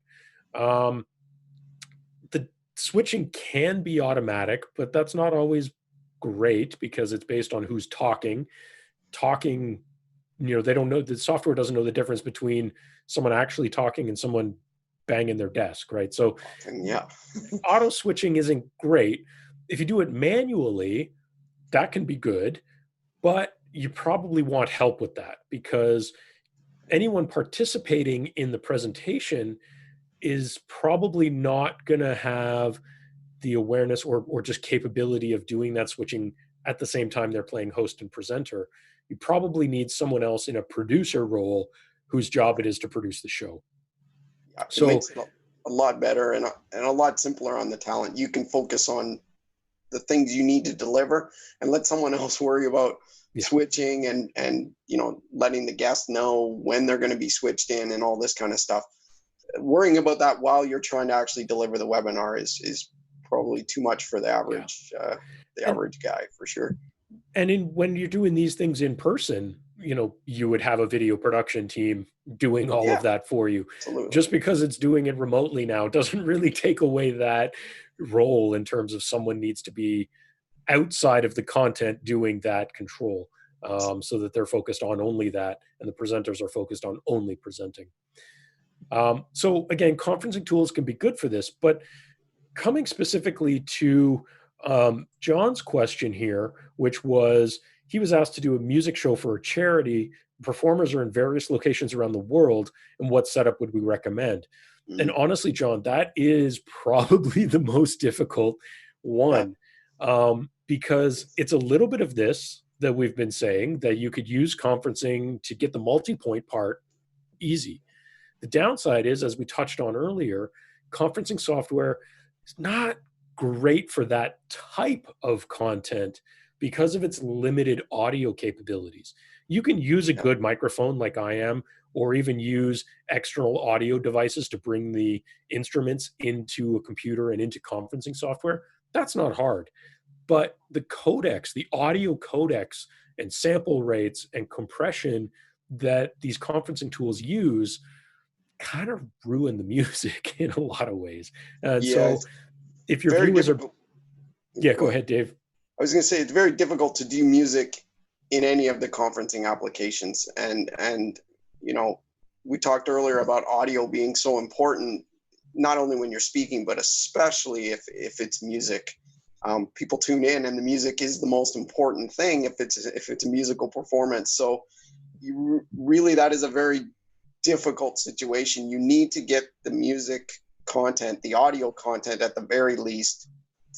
The switching can be automatic, but that's not always great because it's based on who's talking. They don't know, the software doesn't know the difference between someone actually talking and someone banging their desk, right? So auto switching isn't great. If you do it manually, that can be good, but you probably want help with that because anyone participating in the presentation is probably not going to have the awareness or just capability of doing that switching at the same time they're playing host and presenter. You probably need someone else in a producer role whose job it is to produce the show. Yeah, so it makes it a lot better and a lot simpler on the talent. You can focus on the things you need to deliver, and let someone else worry about switching and letting the guest know when they're going to be switched in and all this kind of stuff. Worrying about that while you're trying to actually deliver the webinar is probably too much for the average guy, for sure. And when you're doing these things in person, you would have a video production team doing all of that for you. Absolutely. Just because it's doing it remotely now doesn't really take away that role in terms of someone needs to be outside of the content doing that control, so that they're focused on only that and the presenters are focused on only presenting. So again, conferencing tools can be good for this, but coming specifically to John's question here, which was, he was asked to do a music show for a charity. Performers are in various locations around the world, and what setup would we recommend? And honestly, John, that is probably the most difficult one, because it's a little bit of this that we've been saying, that you could use conferencing to get the multi-point part easy. The downside is, as we touched on earlier, conferencing software is not great for that type of content because of its limited audio capabilities. You can use a good microphone like I am, or even use external audio devices to bring the instruments into a computer and into conferencing software. That's not hard. But the codecs, the audio codecs and sample rates and compression that these conferencing tools use kind of ruin the music in a lot of ways. And so if your viewers difficult. Go ahead, Dave. I was going to say, it's very difficult to do music in any of the conferencing applications. And we talked earlier about audio being so important, not only when you're speaking, but especially if it's music. People tune in, and the music is the most important thing if it's a musical performance. So that is a very difficult situation. You need to get the music content, the audio content at the very least,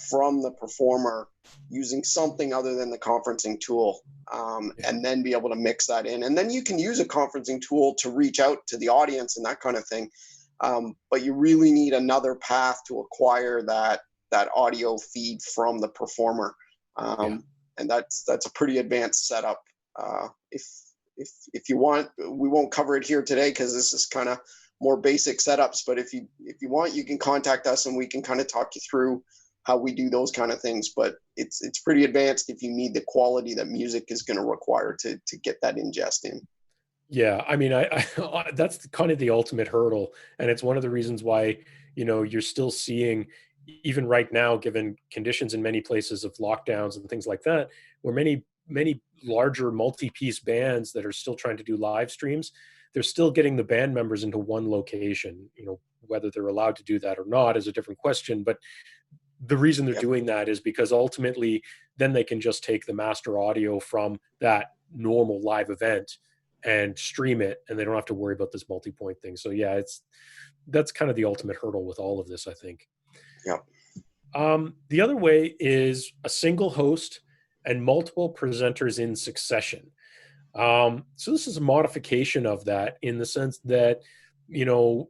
from the performer using something other than the conferencing tool, and then be able to mix that in. And then you can use a conferencing tool to reach out to the audience and that kind of thing. But you really need another path to acquire that audio feed from the performer. And that's a pretty advanced setup. If you want, we won't cover it here today because this is kind of more basic setups, but if you want, you can contact us and we can kind of talk you through how we do those kind of things. But it's pretty advanced if you need the quality that music is going to require to get that ingest in. Yeah, I mean, I that's kind of the ultimate hurdle, and it's one of the reasons why you're still seeing, even right now, given conditions in many places of lockdowns and things like that, where many larger multi-piece bands that are still trying to do live streams, they're still getting the band members into one location. Whether they're allowed to do that or not is a different question, but the reason they're doing that is because ultimately then they can just take the master audio from that normal live event and stream it, and they don't have to worry about this multi-point thing. So yeah, that's kind of the ultimate hurdle with all of this, I think. The other way is a single host and multiple presenters in succession. So this is a modification of that, in the sense that you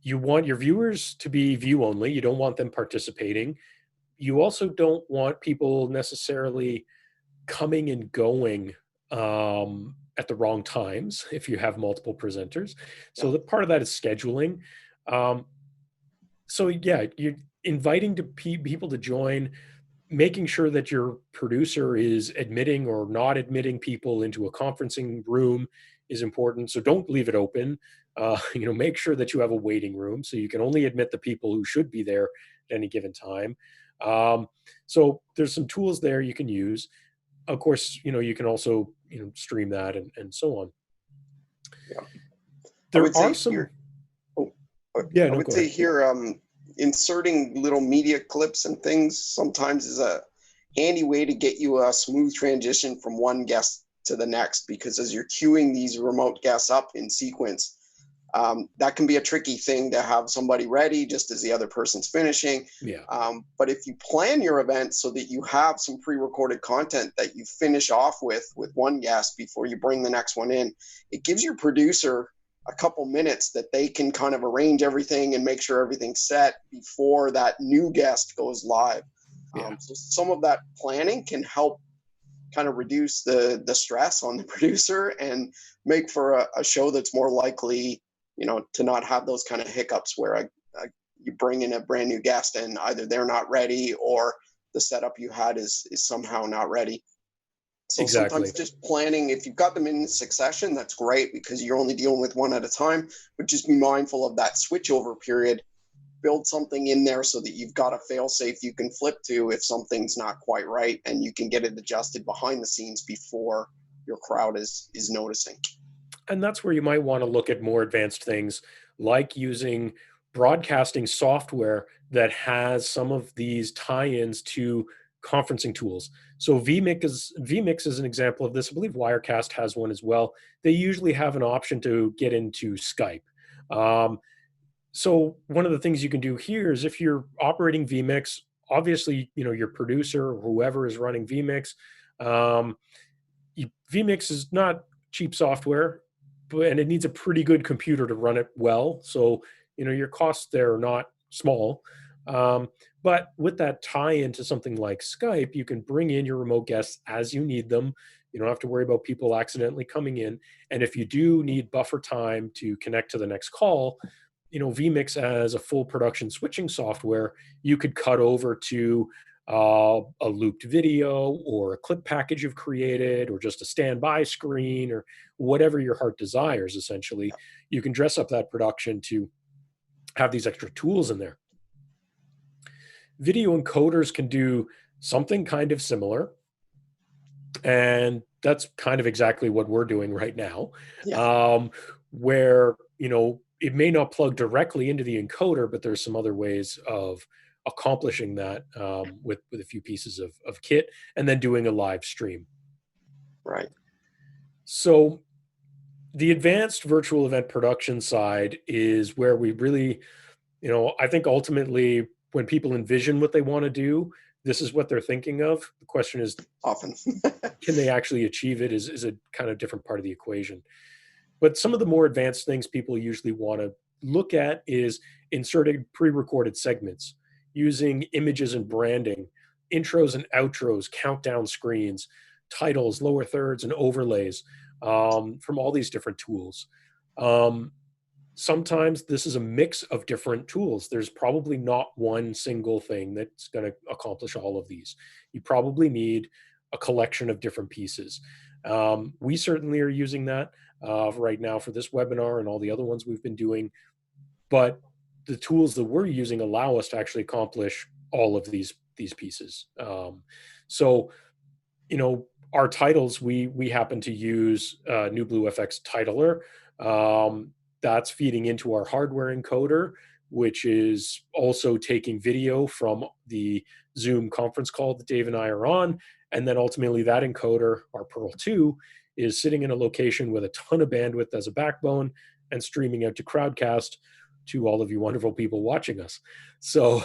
want your viewers to be view only. You don't want them participating. You also don't want people necessarily coming and going at the wrong times if you have multiple presenters. So the part of that is scheduling. So yeah, you're inviting people to join, making sure that your producer is admitting or not admitting people into a conferencing room is important. So don't leave it open. Make sure that you have a waiting room so you can only admit the people who should be there at any given time. So there's some tools there you can use. Of course, you can also stream that and so on. There are some. Here, I would say here, inserting little media clips and things sometimes is a handy way to get you a smooth transition from one guest to the next, because as you're queuing these remote guests up in sequence, that can be a tricky thing to have somebody ready just as the other person's finishing. But if you plan your event so that you have some pre-recorded content that you finish off with one guest before you bring the next one in, it gives your producer a couple minutes that they can kind of arrange everything and make sure everything's set before that new guest goes live. Yeah. So some of that planning can help kind of reduce the stress on the producer and make for a show that's more likely, to not have those kind of hiccups where you bring in a brand new guest and either they're not ready or the setup you had is somehow not ready. So Exactly. sometimes just planning, if you've got them in succession, that's great because you're only dealing with one at a time, but just be mindful of that switchover period. Build something in there so that you've got a fail safe you can flip to if something's not quite right, and you can get it adjusted behind the scenes before your crowd is noticing. And that's where you might want to look at more advanced things like using broadcasting software that has some of these tie-ins to conferencing tools. So vMix is an example of this. I believe Wirecast has one as well. They usually have an option to get into Skype. Um, so one of the things you can do here is if you're operating vMix, obviously, your producer or whoever is running vMix, um, vMix is not cheap software, and it needs a pretty good computer to run it well. So, your costs there are not small. Um, but with that tie into something like Skype, you can bring in your remote guests as you need them. You don't have to worry about people accidentally coming in. And if you do need buffer time to connect to the next call, vMix as a full production switching software, you could cut over to a looped video or a clip package you've created or just a standby screen or whatever your heart desires. Essentially, you can dress up that production to have these extra tools in there. Video encoders can do something kind of similar, and that's kind of exactly what we're doing right now. Yeah. Where it may not plug directly into the encoder, but there's some other ways of accomplishing that with a few pieces of kit and then doing a live stream. Right. So the advanced virtual event production side is where we really, I think ultimately when people envision what they want to do, this is what they're thinking of. The question is, often, can they actually achieve it is a kind of different part of the equation. But some of the more advanced things people usually want to look at is inserting pre-recorded segments, using images and branding, intros and outros, countdown screens, titles, lower thirds, and overlays from all these different tools. Sometimes this is a mix of different tools. There's probably not one single thing that's going to accomplish all of these. You probably need a collection of different pieces. We certainly are using that right now for this webinar and all the other ones we've been doing. But the tools that we're using allow us to actually accomplish all of these pieces. So, our titles, we happen to use NewBlue FX Titler. That's feeding into our hardware encoder, which is also taking video from the Zoom conference call that Dave and I are on. And then ultimately that encoder, our Pearl 2, is sitting in a location with a ton of bandwidth as a backbone and streaming out to Crowdcast to all of you wonderful people watching us. So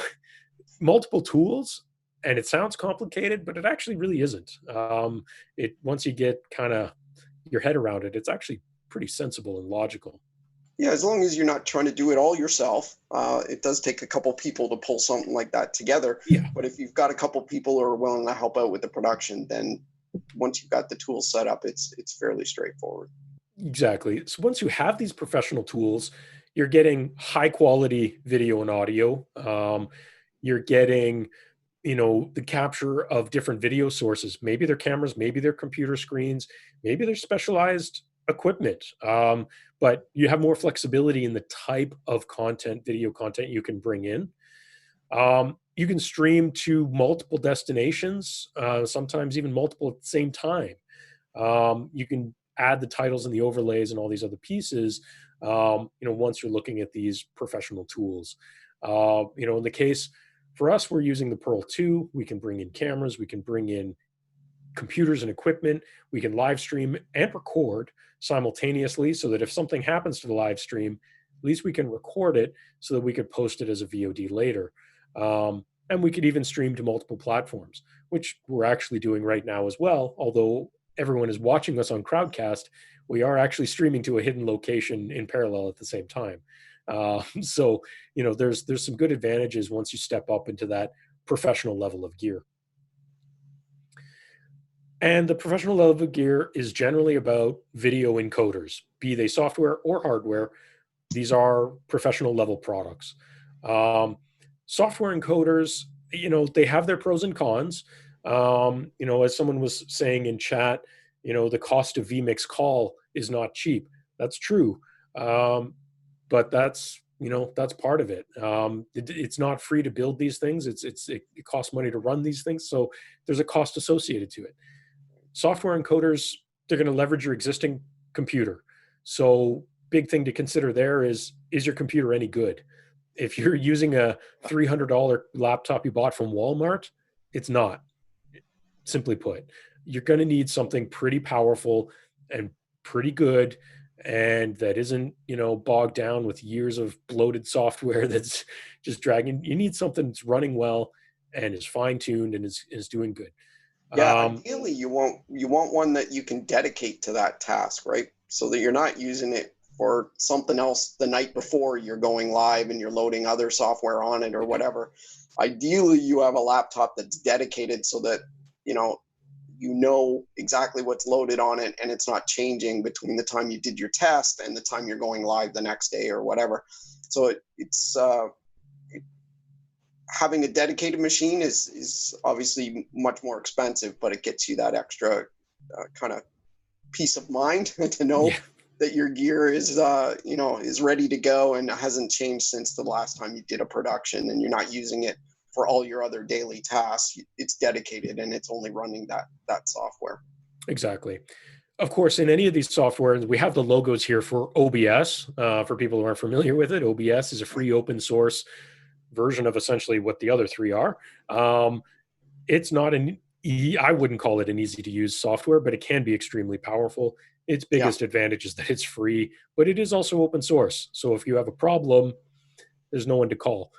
multiple tools, and it sounds complicated, but it actually really isn't. Once you get kind of your head around it, it's actually pretty sensible and logical. Yeah, as long as you're not trying to do it all yourself. It does take a couple people to pull something like that together. Yeah. But if you've got a couple people who are willing to help out with the production, then once you've got the tools set up, it's fairly straightforward. Exactly. So once you have these professional tools, you're getting high quality video and audio. You're getting, the capture of different video sources. Maybe they're cameras, maybe they're computer screens, maybe they're specialized equipment. But you have more flexibility in the type of content, video content you can bring in. You can stream to multiple destinations, sometimes even multiple at the same time. You can add the titles and the overlays and all these other pieces, once you're looking at these professional tools. In the case for us, we're using the Pearl 2. We can bring in cameras, we can bring in computers and equipment, we can live stream and record simultaneously so that if something happens to the live stream, at least we can record it so that we could post it as a VOD later. And we could even stream to multiple platforms, which we're actually doing right now as well. Although everyone is watching us on Crowdcast, we are actually streaming to a hidden location in parallel at the same time. So, there's some good advantages once you step up into that professional level of gear. And the professional level of gear is generally about video encoders, be they software or hardware. These are professional level products. Um, Software encoders, they have their pros and cons. As someone was saying in chat, the cost of vMix call is not cheap. That's true. But that's part of it. It's not free to build these things. It costs money to run these things. So there's a cost associated to it. Software encoders, they're going to leverage your existing computer. So big thing to consider there is your computer any good? If you're using a $300 laptop you bought from Walmart, it's not. Simply put, you're going to need something pretty powerful and pretty good, and that isn't, bogged down with years of bloated software that's just dragging. You need something that's running well and is fine-tuned and is doing good. Yeah, ideally you want one that you can dedicate to that task, right? So that you're not using it for something else the night before you're going live and you're loading other software on it or whatever. Ideally, you have a laptop that's dedicated so that you know exactly what's loaded on it, and it's not changing between the time you did your test and the time you're going live the next day or whatever. So it's having a dedicated machine is obviously much more expensive, but it gets you that extra kind of peace of mind to know that your gear is is ready to go and hasn't changed since the last time you did a production, and you're not using it for all your other daily tasks. It's dedicated and it's only running that software. Exactly. Of course, in any of these softwares, we have the logos here for OBS. For people who aren't familiar with it, OBS is a free open source version of essentially what the other three are. It's not I wouldn't call it an easy to use software, but it can be extremely powerful. Its biggest advantage is that it's free, but it is also open source. So if you have a problem, there's no one to call.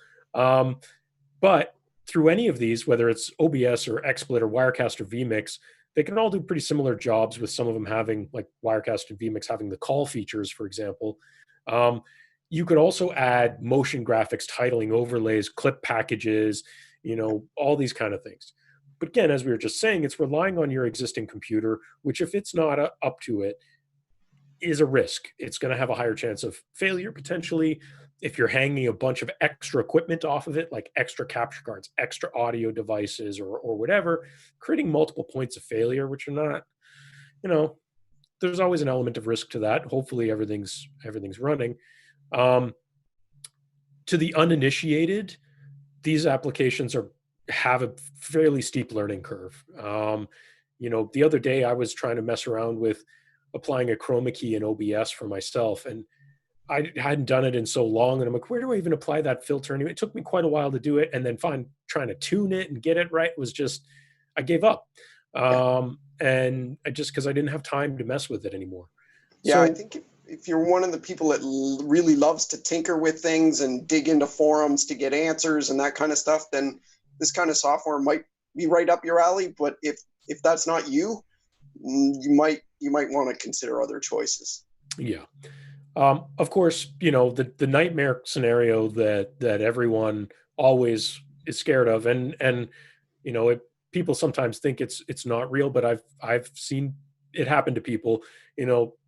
But through any of these, whether it's OBS or XSplit or Wirecast or vMix, they can all do pretty similar jobs, with some of them having, like Wirecast and vMix, having the call features, for example. You could also add motion graphics, titling, overlays, clip packages, all these kind of things. But again, as we were just saying, it's relying on your existing computer, which, if it's not up to it, is a risk. It's going to have a higher chance of failure potentially. If you're hanging a bunch of extra equipment off of it, like extra capture cards, extra audio devices, or whatever, creating multiple points of failure, which are not, there's always an element of risk to that. Hopefully everything's running. To the uninitiated, these applications have a fairly steep learning curve. The other day I was trying to mess around with applying a chroma key in OBS for myself, and I hadn't done it in so long, and I'm like, where do I even apply that filter? And it took me quite a while to do it, and then trying to tune it and get it right was just, I gave up. And because I didn't have time to mess with it anymore. Yeah, so I think if you're one of the people that really loves to tinker with things and dig into forums to get answers and that kind of stuff, then this kind of software might be right up your alley. But if that's not you, you might want to consider other choices. Yeah. Of course, the nightmare scenario that everyone always is scared of, and people sometimes think it's not real, but I've seen it happen to people.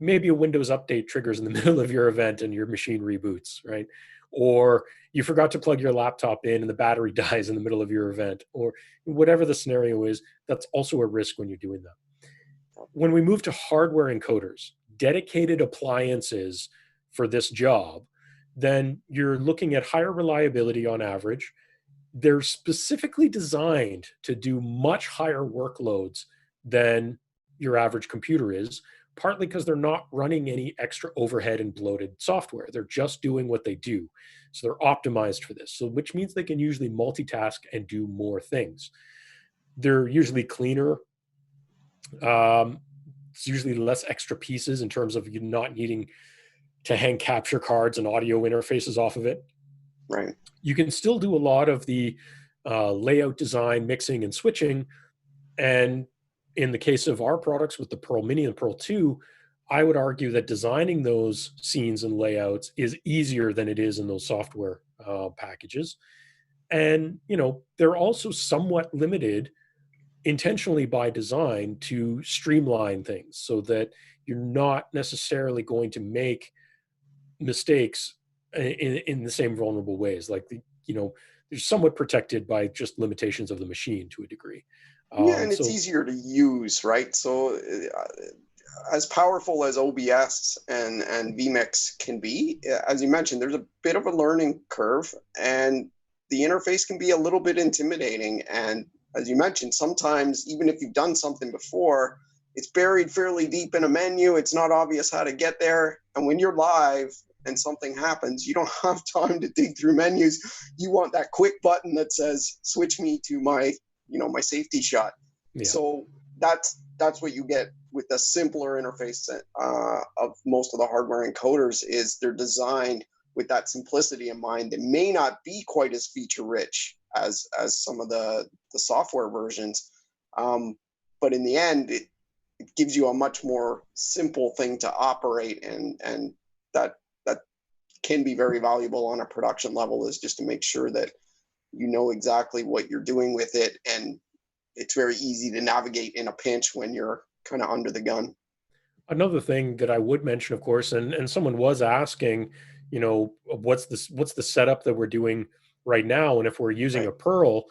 Maybe a Windows update triggers in the middle of your event and your machine reboots, right? Or you forgot to plug your laptop in and the battery dies in the middle of your event, or whatever the scenario is. That's also a risk when you're doing that. When we move to hardware encoders, dedicated appliances for this job, then you're looking at higher reliability on average. They're specifically designed to do much higher workloads than your average computer is, partly because they're not running any extra overhead and bloated software. They're just doing what they do. So they're optimized for this. So which means they can usually multitask and do more things. They're usually cleaner. It's usually less extra pieces in terms of you not needing to hang capture cards and audio interfaces off of it. Right. You can still do a lot of the layout design, mixing, and switching. And in the case of our products with the Pearl Mini and Pearl 2, I would argue that designing those scenes and layouts is easier than it is in those software packages. And, they're also somewhat limited intentionally by design to streamline things so that you're not necessarily going to make mistakes in the same vulnerable ways. Like they're somewhat protected by just limitations of the machine to a degree. Yeah, and it's So easier to use, right? So as powerful as OBS and vMix can be, as you mentioned, there's a bit of a learning curve, and the interface can be a little bit intimidating. And as you mentioned, sometimes even if you've done something before, it's buried fairly deep in a menu. It's not obvious how to get there. And when you're live and something happens, you don't have time to dig through menus. You want that quick button that says, switch me to my, my safety shot. yeah. So that's what you get with the simpler interface of most of the hardware encoders. Is they're designed with that simplicity in mind. They may not be quite as feature rich as some of the software versions, but in the end, it gives you a much more simple thing to operate, and that can be very valuable on a production level, is just to make sure that you know exactly what you're doing with it, and it's very easy to navigate in a pinch when you're kind of under the gun. Another thing that I would mention, of course, and someone was asking, what's the setup that we're doing right now, and if we're using Right. a Perl.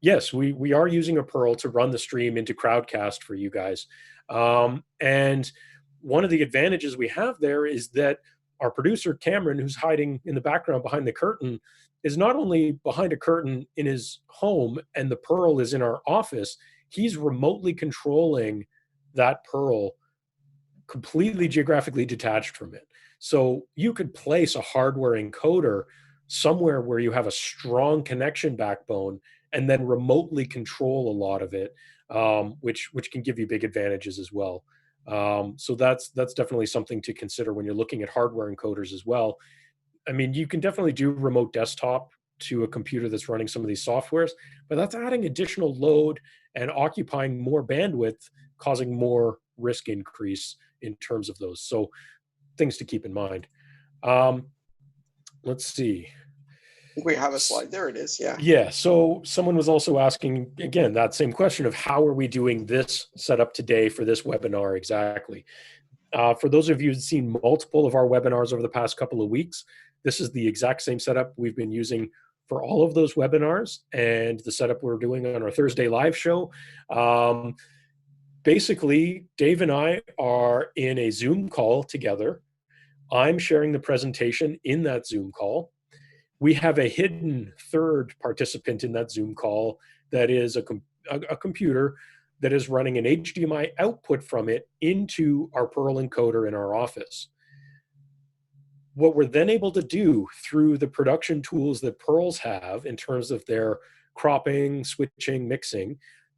Yes, we are using a Perl to run the stream into Crowdcast for you guys, and one of the advantages we have there is that our producer Cameron, who's hiding in the background behind the curtain, is not only behind a curtain in his home, and the Perl is in our office. He's remotely controlling that Perl completely geographically detached from it. So you could place a hardware encoder somewhere where you have a strong connection backbone and then remotely control a lot of it, which can give you big advantages as well. So that's definitely something to consider when you're looking at hardware encoders as well. I mean, you can definitely do remote desktop to a computer that's running some of these softwares, but that's adding additional load and occupying more bandwidth, causing more risk increase in terms of those. So things to keep in mind. Um, let's see. I think we have a slide. There it is. Yeah. Yeah. So someone was also asking again that same question of how are we doing this setup today for this webinar exactly? For those of you who've seen multiple of our webinars over the past couple of weeks, this is the exact same setup we've been using for all of those webinars and the setup we're doing on our Thursday live show. Basically, Dave and I are in a Zoom call together. I'm sharing the presentation in that Zoom call. We have a hidden third participant in that Zoom call that is a computer that is running an HDMI output from it into our Perl encoder in our office. What we're then able to do through the production tools that Perls have in terms of their cropping, switching, mixing,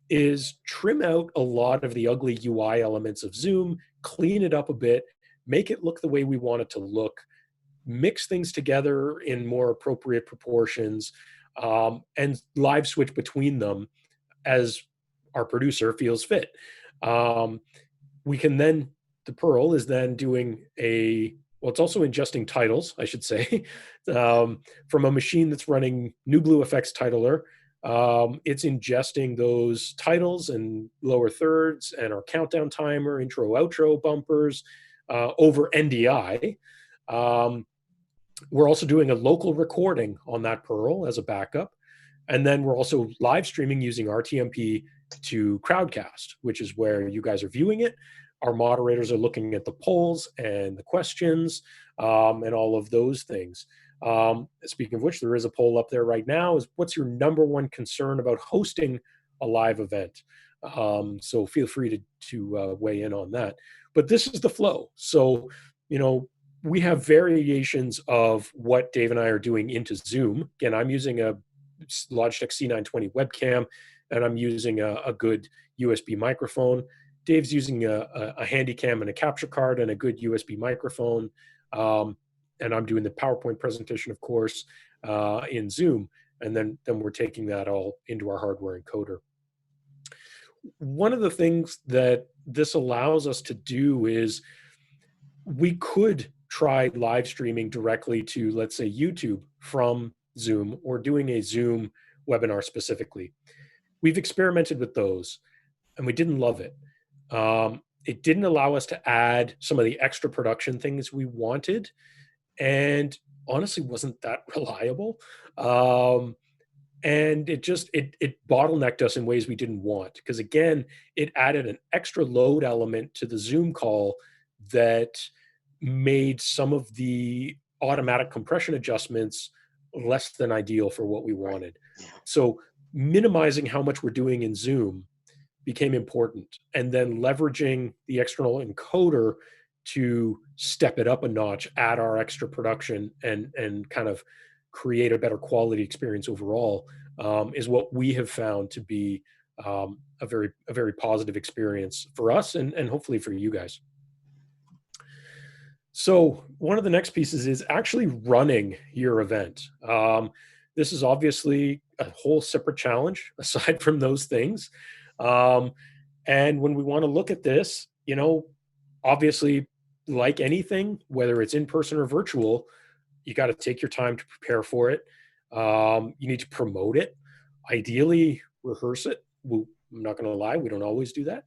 is trim out a lot of the ugly UI elements of Zoom, clean it up a bit, make it look the way we want it to look, mix things together in more appropriate proportions, and live switch between them as our producer feels fit. We can then, the Perl is then doing it's also ingesting titles, I should say, from a machine that's running New Blue FX Titler. It's ingesting those titles and lower thirds and our countdown timer, intro, outro bumpers over NDI. We're also doing a local recording on that Perl as a backup. And then we're also live streaming using RTMP to Crowdcast, which is where you guys are viewing it. Our moderators are looking at the polls and the questions and all of those things. Speaking of which, there is a poll up there right now. Is what's your number one concern about hosting a live event? So feel free to weigh in on that. But this is the flow. So, we have variations of what Dave and I are doing into Zoom. Again, I'm using a Logitech C920 webcam, and I'm using a good USB microphone. Dave's using a Handycam and a capture card and a good USB microphone. And I'm doing the PowerPoint presentation, of course, in Zoom. And then we're taking that all into our hardware encoder. One of the things that this allows us to do is we could try live streaming directly to, let's say, YouTube from Zoom, or doing a Zoom webinar specifically. We've experimented with those and we didn't love it. It didn't allow us to add some of the extra production things we wanted, and honestly wasn't that reliable. And it bottlenecked us in ways we didn't want, because again, it added an extra load element to the Zoom call that made some of the automatic compression adjustments less than ideal for what we wanted. So minimizing how much we're doing in Zoom became important, and then leveraging the external encoder to step it up a notch, add our extra production, and kind of create a better quality experience overall, is what we have found to be a very positive experience for us, and hopefully for you guys. So one of the next pieces is actually running your event. This is obviously a whole separate challenge aside from those things. And when we want to look at this, obviously, like anything, whether it's in person or virtual, you got to take your time to prepare for it. You need to promote it. Ideally, rehearse it. I'm not going to lie, we don't always do that.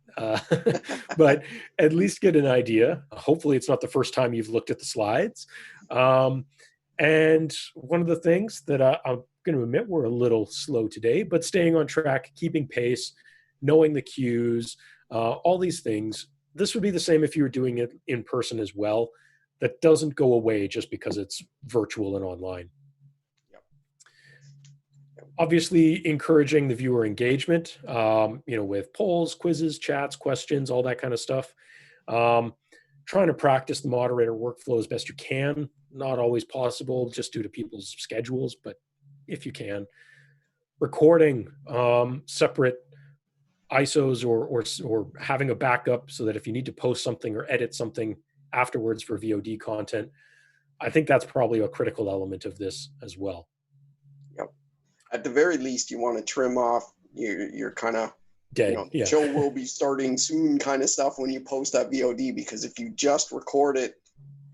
But at least get an idea. Hopefully, it's not the first time you've looked at the slides. And one of the things that I'm going to admit we're a little slow today, but staying on track, keeping pace, knowing the cues, all these things. This would be the same if you were doing it in person as well. That doesn't go away just because it's virtual and online. Obviously, encouraging the viewer engagement, with polls, quizzes, chats, questions, all that kind of stuff. Trying to practice the moderator workflow as best you can. Not always possible just due to people's schedules, but if you can. Recording separate ISOs or having a backup so that if you need to post something or edit something afterwards for VOD content, I think that's probably a critical element of this as well. Yep. At the very least, you want to trim off your kind of dead. Show will be starting soon kind of stuff when you post that VOD, because if you just record it,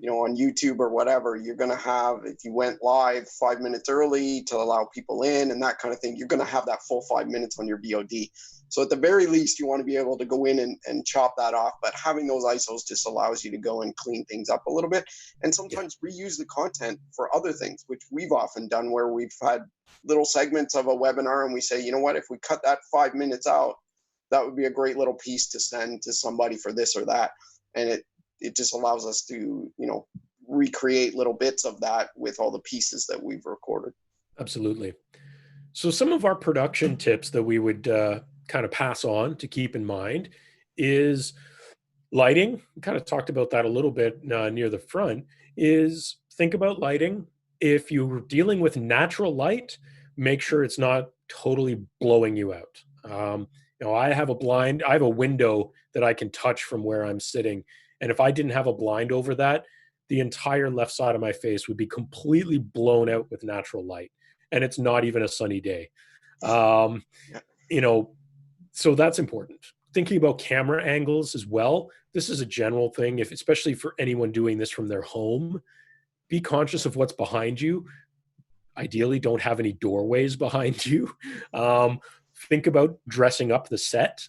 on YouTube or whatever, you're going to have, if you went live 5 minutes early to allow people in and that kind of thing, you're going to have that full 5 minutes on your VOD. So at the very least, you want to be able to go in and chop that off. But having those ISOs just allows you to go and clean things up a little bit, and sometimes reuse the content for other things, which we've often done, where we've had little segments of a webinar and we say, you know what, if we cut that 5 minutes out, that would be a great little piece to send to somebody for this or that. And it just allows us to, recreate little bits of that with all the pieces that we've recorded. Absolutely. So some of our production tips that we would kind of pass on to keep in mind is lighting. We kind of talked about that a little bit near the front, is think about lighting. If you're dealing with natural light, make sure it's not totally blowing you out. I have a window that I can touch from where I'm sitting. And if I didn't have a blind over that, the entire left side of my face would be completely blown out with natural light. And it's not even a sunny day. So that's important. Thinking about camera angles as well. This is a general thing, especially for anyone doing this from their home. Be conscious of what's behind you. Ideally, don't have any doorways behind you. Think about dressing up the set.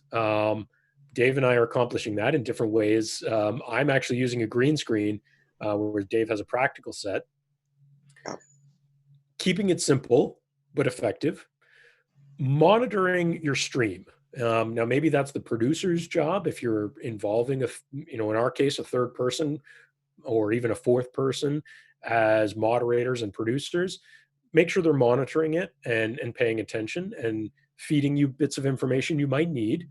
Dave and I are accomplishing that in different ways. I'm actually using a green screen where Dave has a practical set. Keeping it simple but effective. Monitoring your stream. Now, maybe that's the producer's job if you're involving, in our case, a third person or even a fourth person as moderators and producers. Make sure they're monitoring it and paying attention and feeding you bits of information you might need.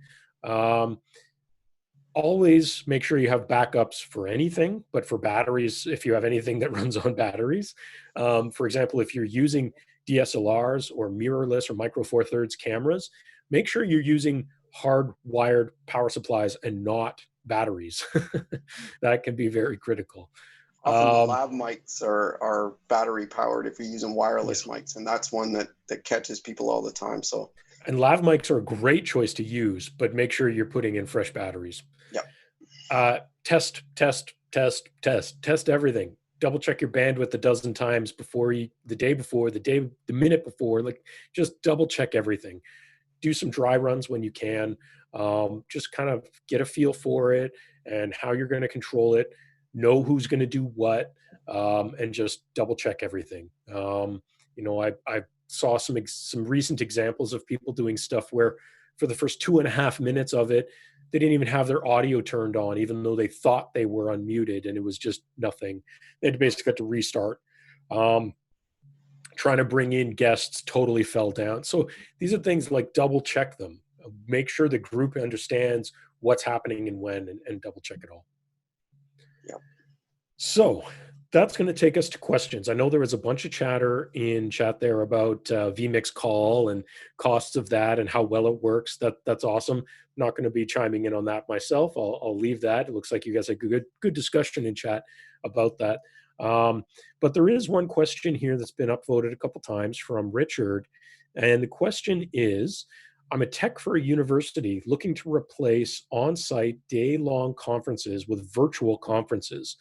Always make sure you have backups for anything, but for batteries, if you have anything that runs on batteries. For example, if you're using DSLRs or mirrorless or micro four thirds cameras, make sure you're using hardwired power supplies and not batteries. That can be very critical. Often the lav mics are battery powered if you're using wireless mics, and that's one that catches people all the time. So, and lav mics are a great choice to use, but make sure you're putting in fresh batteries. Yeah. Test test everything. Double check your bandwidth a dozen times before the day before, the minute before, like just double check everything. Do some dry runs when you can. Just kind of get a feel for it and how you're going to control it, know who's going to do what, and just double check everything. I saw some recent examples of people doing stuff where for the first 2.5 minutes of it, they didn't even have their audio turned on, even though they thought they were unmuted, and it was just nothing. They basically had to restart. Trying to bring in guests totally fell down. So these are things like double check them, make sure the group understands what's happening and when, and double check it all. Yeah. So that's going to take us to questions. I know there was a bunch of chatter in chat there about vMix Call and costs of that and how well it works. That's awesome. I'm not going to be chiming in on that myself. I'll leave that. It looks like you guys had good discussion in chat about that. But there is one question here that's been upvoted a couple times from Richard. And the question is, I'm a tech for a university looking to replace on-site day-long conferences with virtual conferences.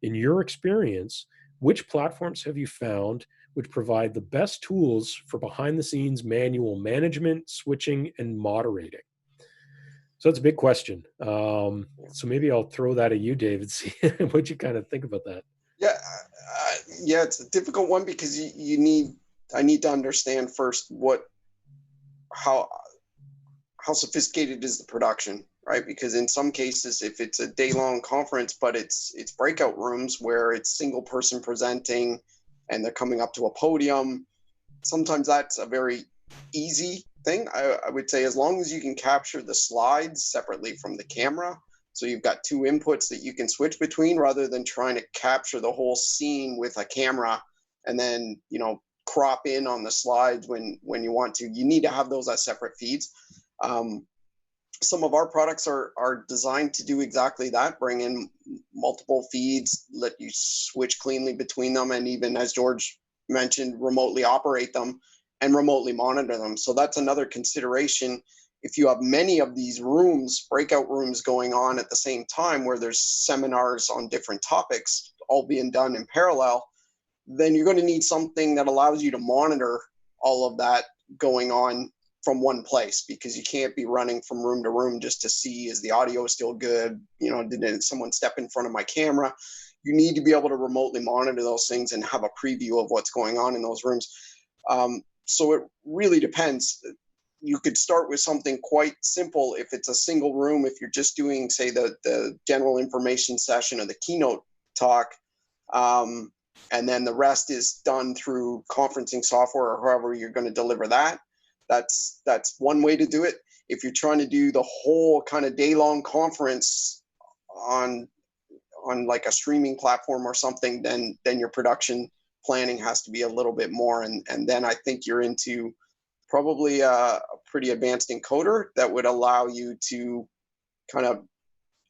In your experience, which platforms have you found which provide the best tools for behind-the-scenes manual management, switching, and moderating? So that's a big question. So maybe I'll throw that at you, David, see what you kind of think about that. Yeah, it's a difficult one because I need to understand first how sophisticated is the production, right? Because in some cases, if it's a day-long conference, but it's breakout rooms where it's single person presenting and they're coming up to a podium, sometimes that's a very easy thing. I would say as long as you can capture the slides separately from the camera, so you've got two inputs that you can switch between rather than trying to capture the whole scene with a camera and then, crop in on the slides when you want to. You need to have those as separate feeds. Some of our products are designed to do exactly that, bring in multiple feeds, let you switch cleanly between them, and even, as George mentioned, remotely operate them and remotely monitor them. So that's another consideration. If you have many of these rooms, breakout rooms going on at the same time where there's seminars on different topics all being done in parallel, then you're going to need something that allows you to monitor all of that going on from one place, because you can't be running from room to room just to see, is the audio still good? Did someone step in front of my camera? You need to be able to remotely monitor those things and have a preview of what's going on in those rooms. So it really depends. You could start with something quite simple if it's a single room, if you're just doing, say, the general information session or the keynote talk, and then the rest is done through conferencing software or however you're going to deliver that. That's one way to do it. If you're trying to do the whole kind of day-long conference on like a streaming platform or something, then your production planning has to be a little bit more. And then I think you're into probably a pretty advanced encoder that would allow you to kind of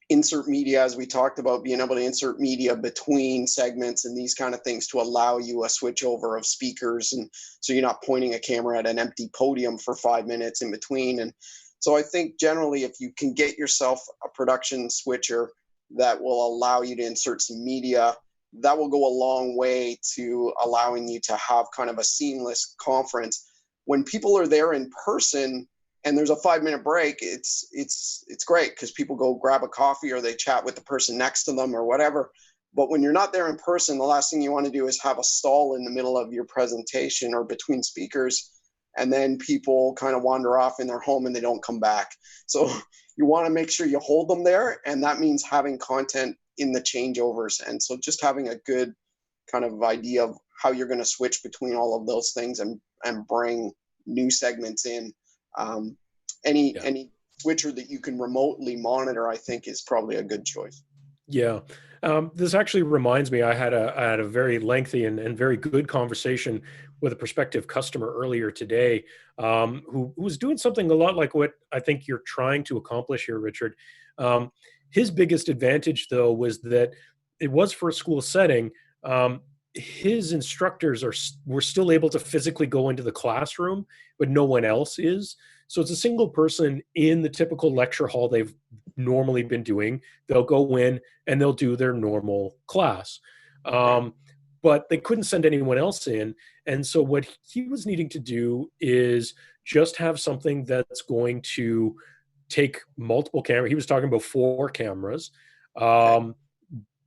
insert media, as we talked about, being able to insert media between segments and these kind of things to allow you a switch over of speakers. And so you're not pointing a camera at an empty podium for 5 minutes in between. And so I think generally, if you can get yourself a production switcher that will allow you to insert some media, that will go a long way to allowing you to have kind of a seamless conference. When people are there in person and there's a 5-minute break, it's great because people go grab a coffee or they chat with the person next to them or whatever. But when you're not there in person, the last thing you want to do is have a stall in the middle of your presentation or between speakers, and then people kind of wander off in their home and they don't come back. So you want to make sure you hold them there, and that means having content in the changeovers. And so just having a good kind of idea of how you're going to switch between all of those things and bring new segments in. Any switcher that you can remotely monitor, I think, is probably a good choice. Yeah. This actually reminds me, I had a very lengthy and very good conversation with a prospective customer earlier today, who was doing something a lot like what I think you're trying to accomplish here, Richard. His biggest advantage, though, was that it was for a school setting. His instructors were still able to physically go into the classroom, but no one else is. So it's a single person in the typical lecture hall they've normally been doing. They'll go in and they'll do their normal class. But they couldn't send anyone else in. And so what he was needing to do is just have something that's going to take multiple cameras. He was talking about 4 cameras,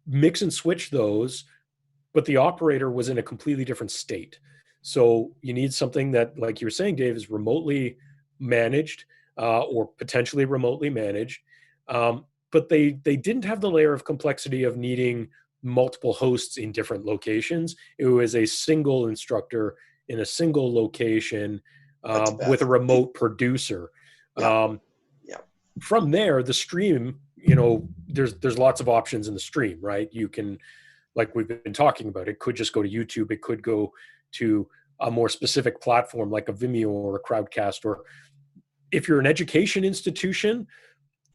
mix and switch those, but the operator was in a completely different state. So you need something that, like you were saying, Dave, is remotely managed or potentially remotely managed. But they didn't have the layer of complexity of needing multiple hosts in different locations. It was a single instructor in a single location with a remote producer. From there, the stream, there's lots of options in the stream, right? You can, like we've been talking about, it could just go to YouTube. It could go to a more specific platform like a Vimeo or a Crowdcast. Or if you're an education institution,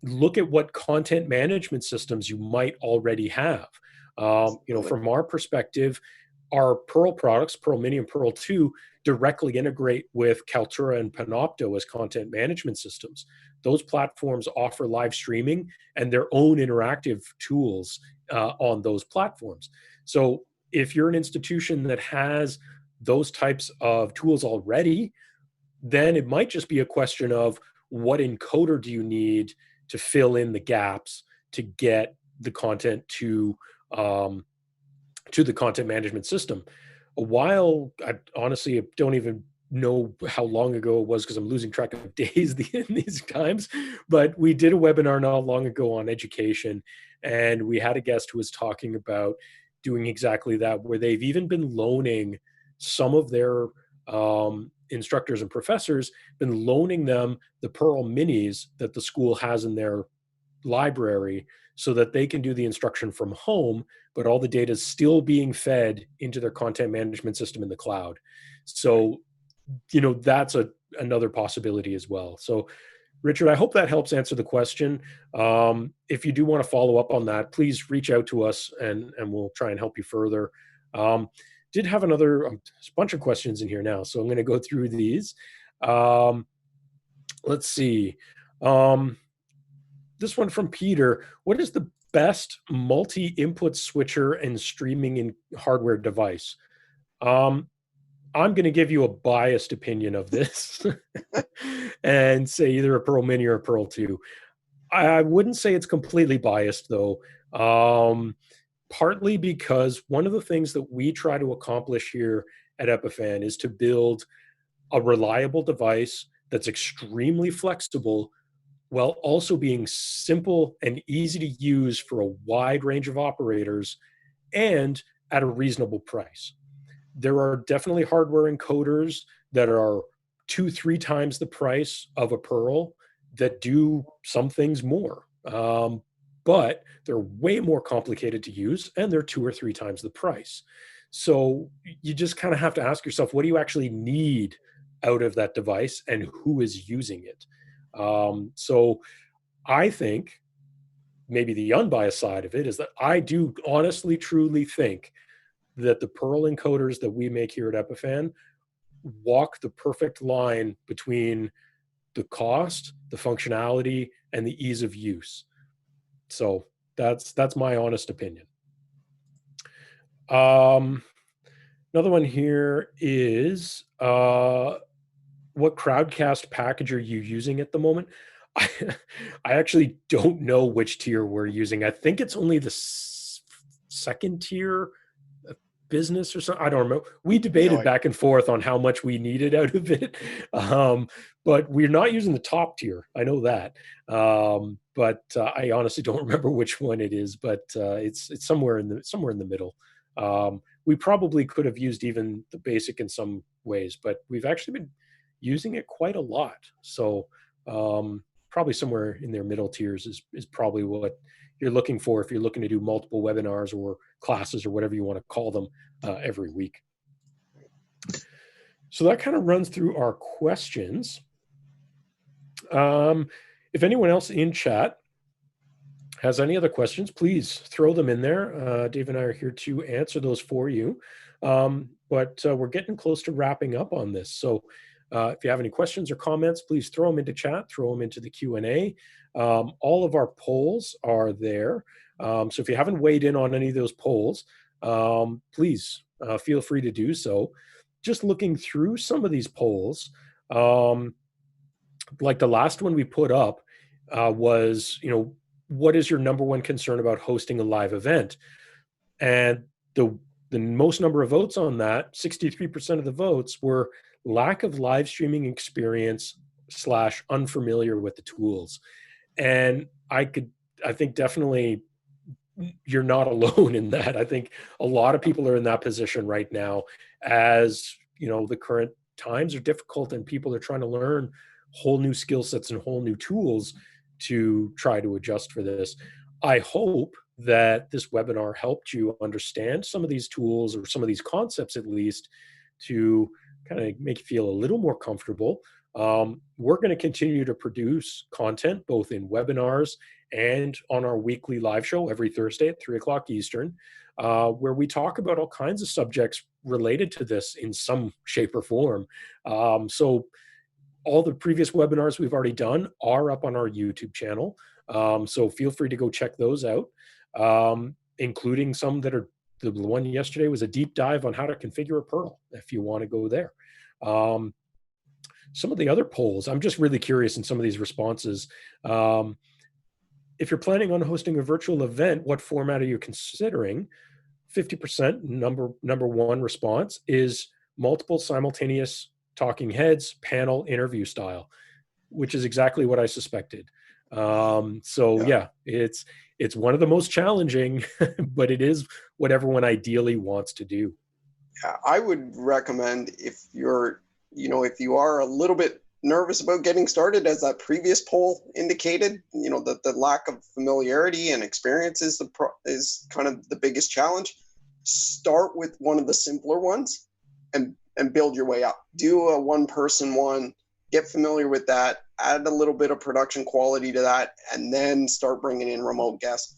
look at what content management systems you might already have. From our perspective, our Pearl products, Pearl Mini and Pearl 2, directly integrate with Kaltura and Panopto as content management systems. Those platforms offer live streaming and their own interactive tools on those platforms. So if you're an institution that has those types of tools already, then it might just be a question of what encoder do you need to fill in the gaps to get the content to the content management system. I honestly don't even know how long ago it was because I'm losing track of days these times, but we did a webinar not long ago on education, and we had a guest who was talking about doing exactly that, where they've even been loaning some of their instructors and professors, been loaning them the Pearl Minis that the school has in their library so that they can do the instruction from home, but all the data is still being fed into their content management system in the cloud. So, that's another possibility as well. So, Richard, I hope that helps answer the question. If you do want to follow up on that, please reach out to us and we'll try and help you further. Did have another bunch of questions in here now, so I'm going to go through these. Let's see. This one from Peter. What is the best multi-input switcher and streaming in hardware device? I'm going to give you a biased opinion of this and say either a Pearl Mini or a Pearl 2. I wouldn't say it's completely biased, though. Partly because one of the things that we try to accomplish here at Epiphan is to build a reliable device that's extremely flexible while also being simple and easy to use for a wide range of operators and at a reasonable price. There are definitely hardware encoders that are 2-3 times the price of a Pearl that do some things more. But they're way more complicated to use, and they're 2 or 3 times the price. So you just kind of have to ask yourself, what do you actually need out of that device, and who is using it? So I think maybe the unbiased side of it is that I do honestly, truly think that the Pearl encoders that we make here at Epiphan walk the perfect line between the cost, the functionality, and the ease of use. So that's my honest opinion. Another one here is what Crowdcast package are you using at the moment? I actually don't know which tier we're using. I think it's only the second tier business or something. I don't remember. We debated back and forth on how much we needed out of it. But we're not using the top tier. I know that. But I honestly don't remember which one it is, but it's somewhere in the middle. We probably could have used even the basic in some ways, but we've actually been using it quite a lot. So probably somewhere in their middle tiers is probably what you're looking for if you're looking to do multiple webinars or classes or whatever you want to call them every week. So that kind of runs through our questions. If anyone else in chat has any other questions, please throw them in there. Dave and I are here to answer those for you. But we're getting close to wrapping up on this. So If you have any questions or comments, please throw them into chat, throw them into the Q&A. All of our polls are there. So if you haven't weighed in on any of those polls, please feel free to do so. Just looking through some of these polls, like the last one we put up was, what is your number one concern about hosting a live event? And the most number of votes on that, 63% of the votes, were lack of live streaming experience / unfamiliar with the tools. And I think definitely you're not alone in that. I think a lot of people are in that position right now, as the current times are difficult and people are trying to learn whole new skill sets and whole new tools to try to adjust for this. I hope that this webinar helped you understand some of these tools, or some of these concepts at least, to kind of make you feel a little more comfortable. We're going to continue to produce content both in webinars and on our weekly live show every Thursday at 3 o'clock Eastern, where we talk about all kinds of subjects related to this in some shape or form. So all the previous webinars we've already done are up on our YouTube channel. So feel free to go check those out, including some that are, the one yesterday was a deep dive on how to configure a Perl, if you want to go there. Some of the other polls, I'm just really curious in some of these responses. If you're planning on hosting a virtual event, what format are you considering? 50% number one response is multiple simultaneous talking heads, panel interview style, which is exactly what I suspected. Yeah, it's one of the most challenging, but it is what everyone ideally wants to do. Yeah, I would recommend, if you're, if you are a little bit nervous about getting started, as that previous poll indicated, that the lack of familiarity and experience is kind of the biggest challenge. Start with one of the simpler ones and build your way up. Do a one-person one, get familiar with that, add a little bit of production quality to that, and then start bringing in remote guests.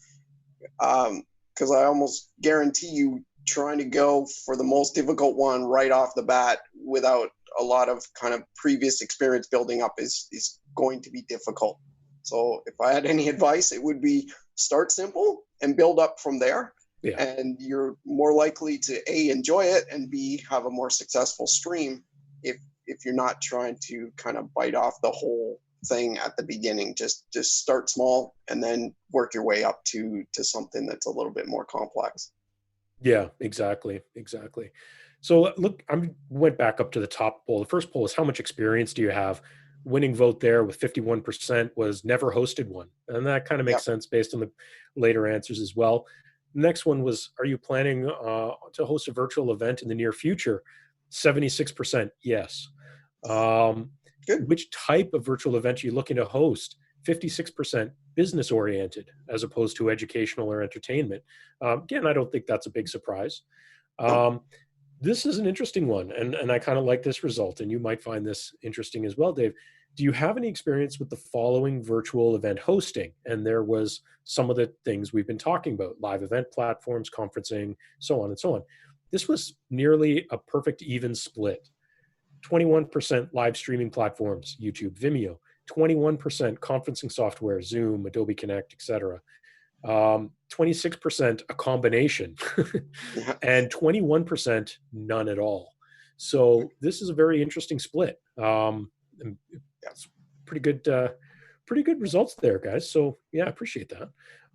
Because I almost guarantee you, trying to go for the most difficult one right off the bat without a lot of kind of previous experience building up is going to be difficult. So if I had any advice, it would be start simple and build up from there. Yeah. And you're more likely to A, enjoy it, and B, have a more successful stream if you're not trying to kind of bite off the whole thing at the beginning. Just start small and then work your way up to something that's a little bit more complex. Yeah, exactly. So look, I went back up to the top poll. The first poll is how much experience do you have? Winning vote there with 51% was never hosted one. And that kind of makes sense based on the later answers as well. Next one was, are you planning to host a virtual event in the near future? 76%, yes. Which type of virtual event are you looking to host? 56% business oriented as opposed to educational or entertainment. Again, I don't think that's a big surprise. This is an interesting one, and I kind of like this result, and you might find this interesting as well, Dave. Do you have any experience with the following virtual event hosting? And there was some of the things we've been talking about: live event platforms, conferencing, so on and so on. This was nearly a perfect even split. 21% live streaming platforms, YouTube, Vimeo. 21% conferencing software, Zoom, Adobe Connect, etc. 26% a combination, and 21% none at all. So this is a very interesting split. It's pretty good results there, guys. So yeah, I appreciate that.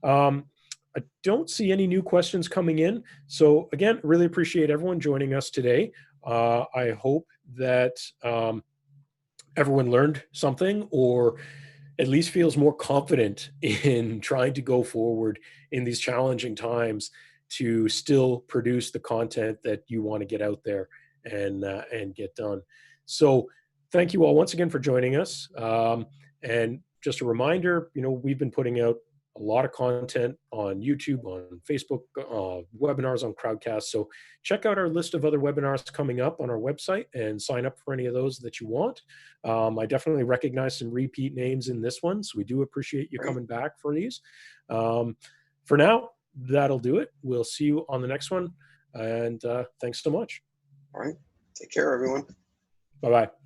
I don't see any new questions coming in. So again, really appreciate everyone joining us today. I hope that everyone learned something, or at least feels more confident in trying to go forward in these challenging times to still produce the content that you want to get out there and get done. So thank you all once again for joining us. And just a reminder, we've been putting out a lot of content on YouTube, on Facebook, webinars on Crowdcast. So check out our list of other webinars coming up on our website and sign up for any of those that you want. I definitely recognize some repeat names in this one, so we do appreciate you coming back for these. For now, that'll do it. We'll see you on the next one, and thanks so much. All right. Take care, everyone. Bye-bye.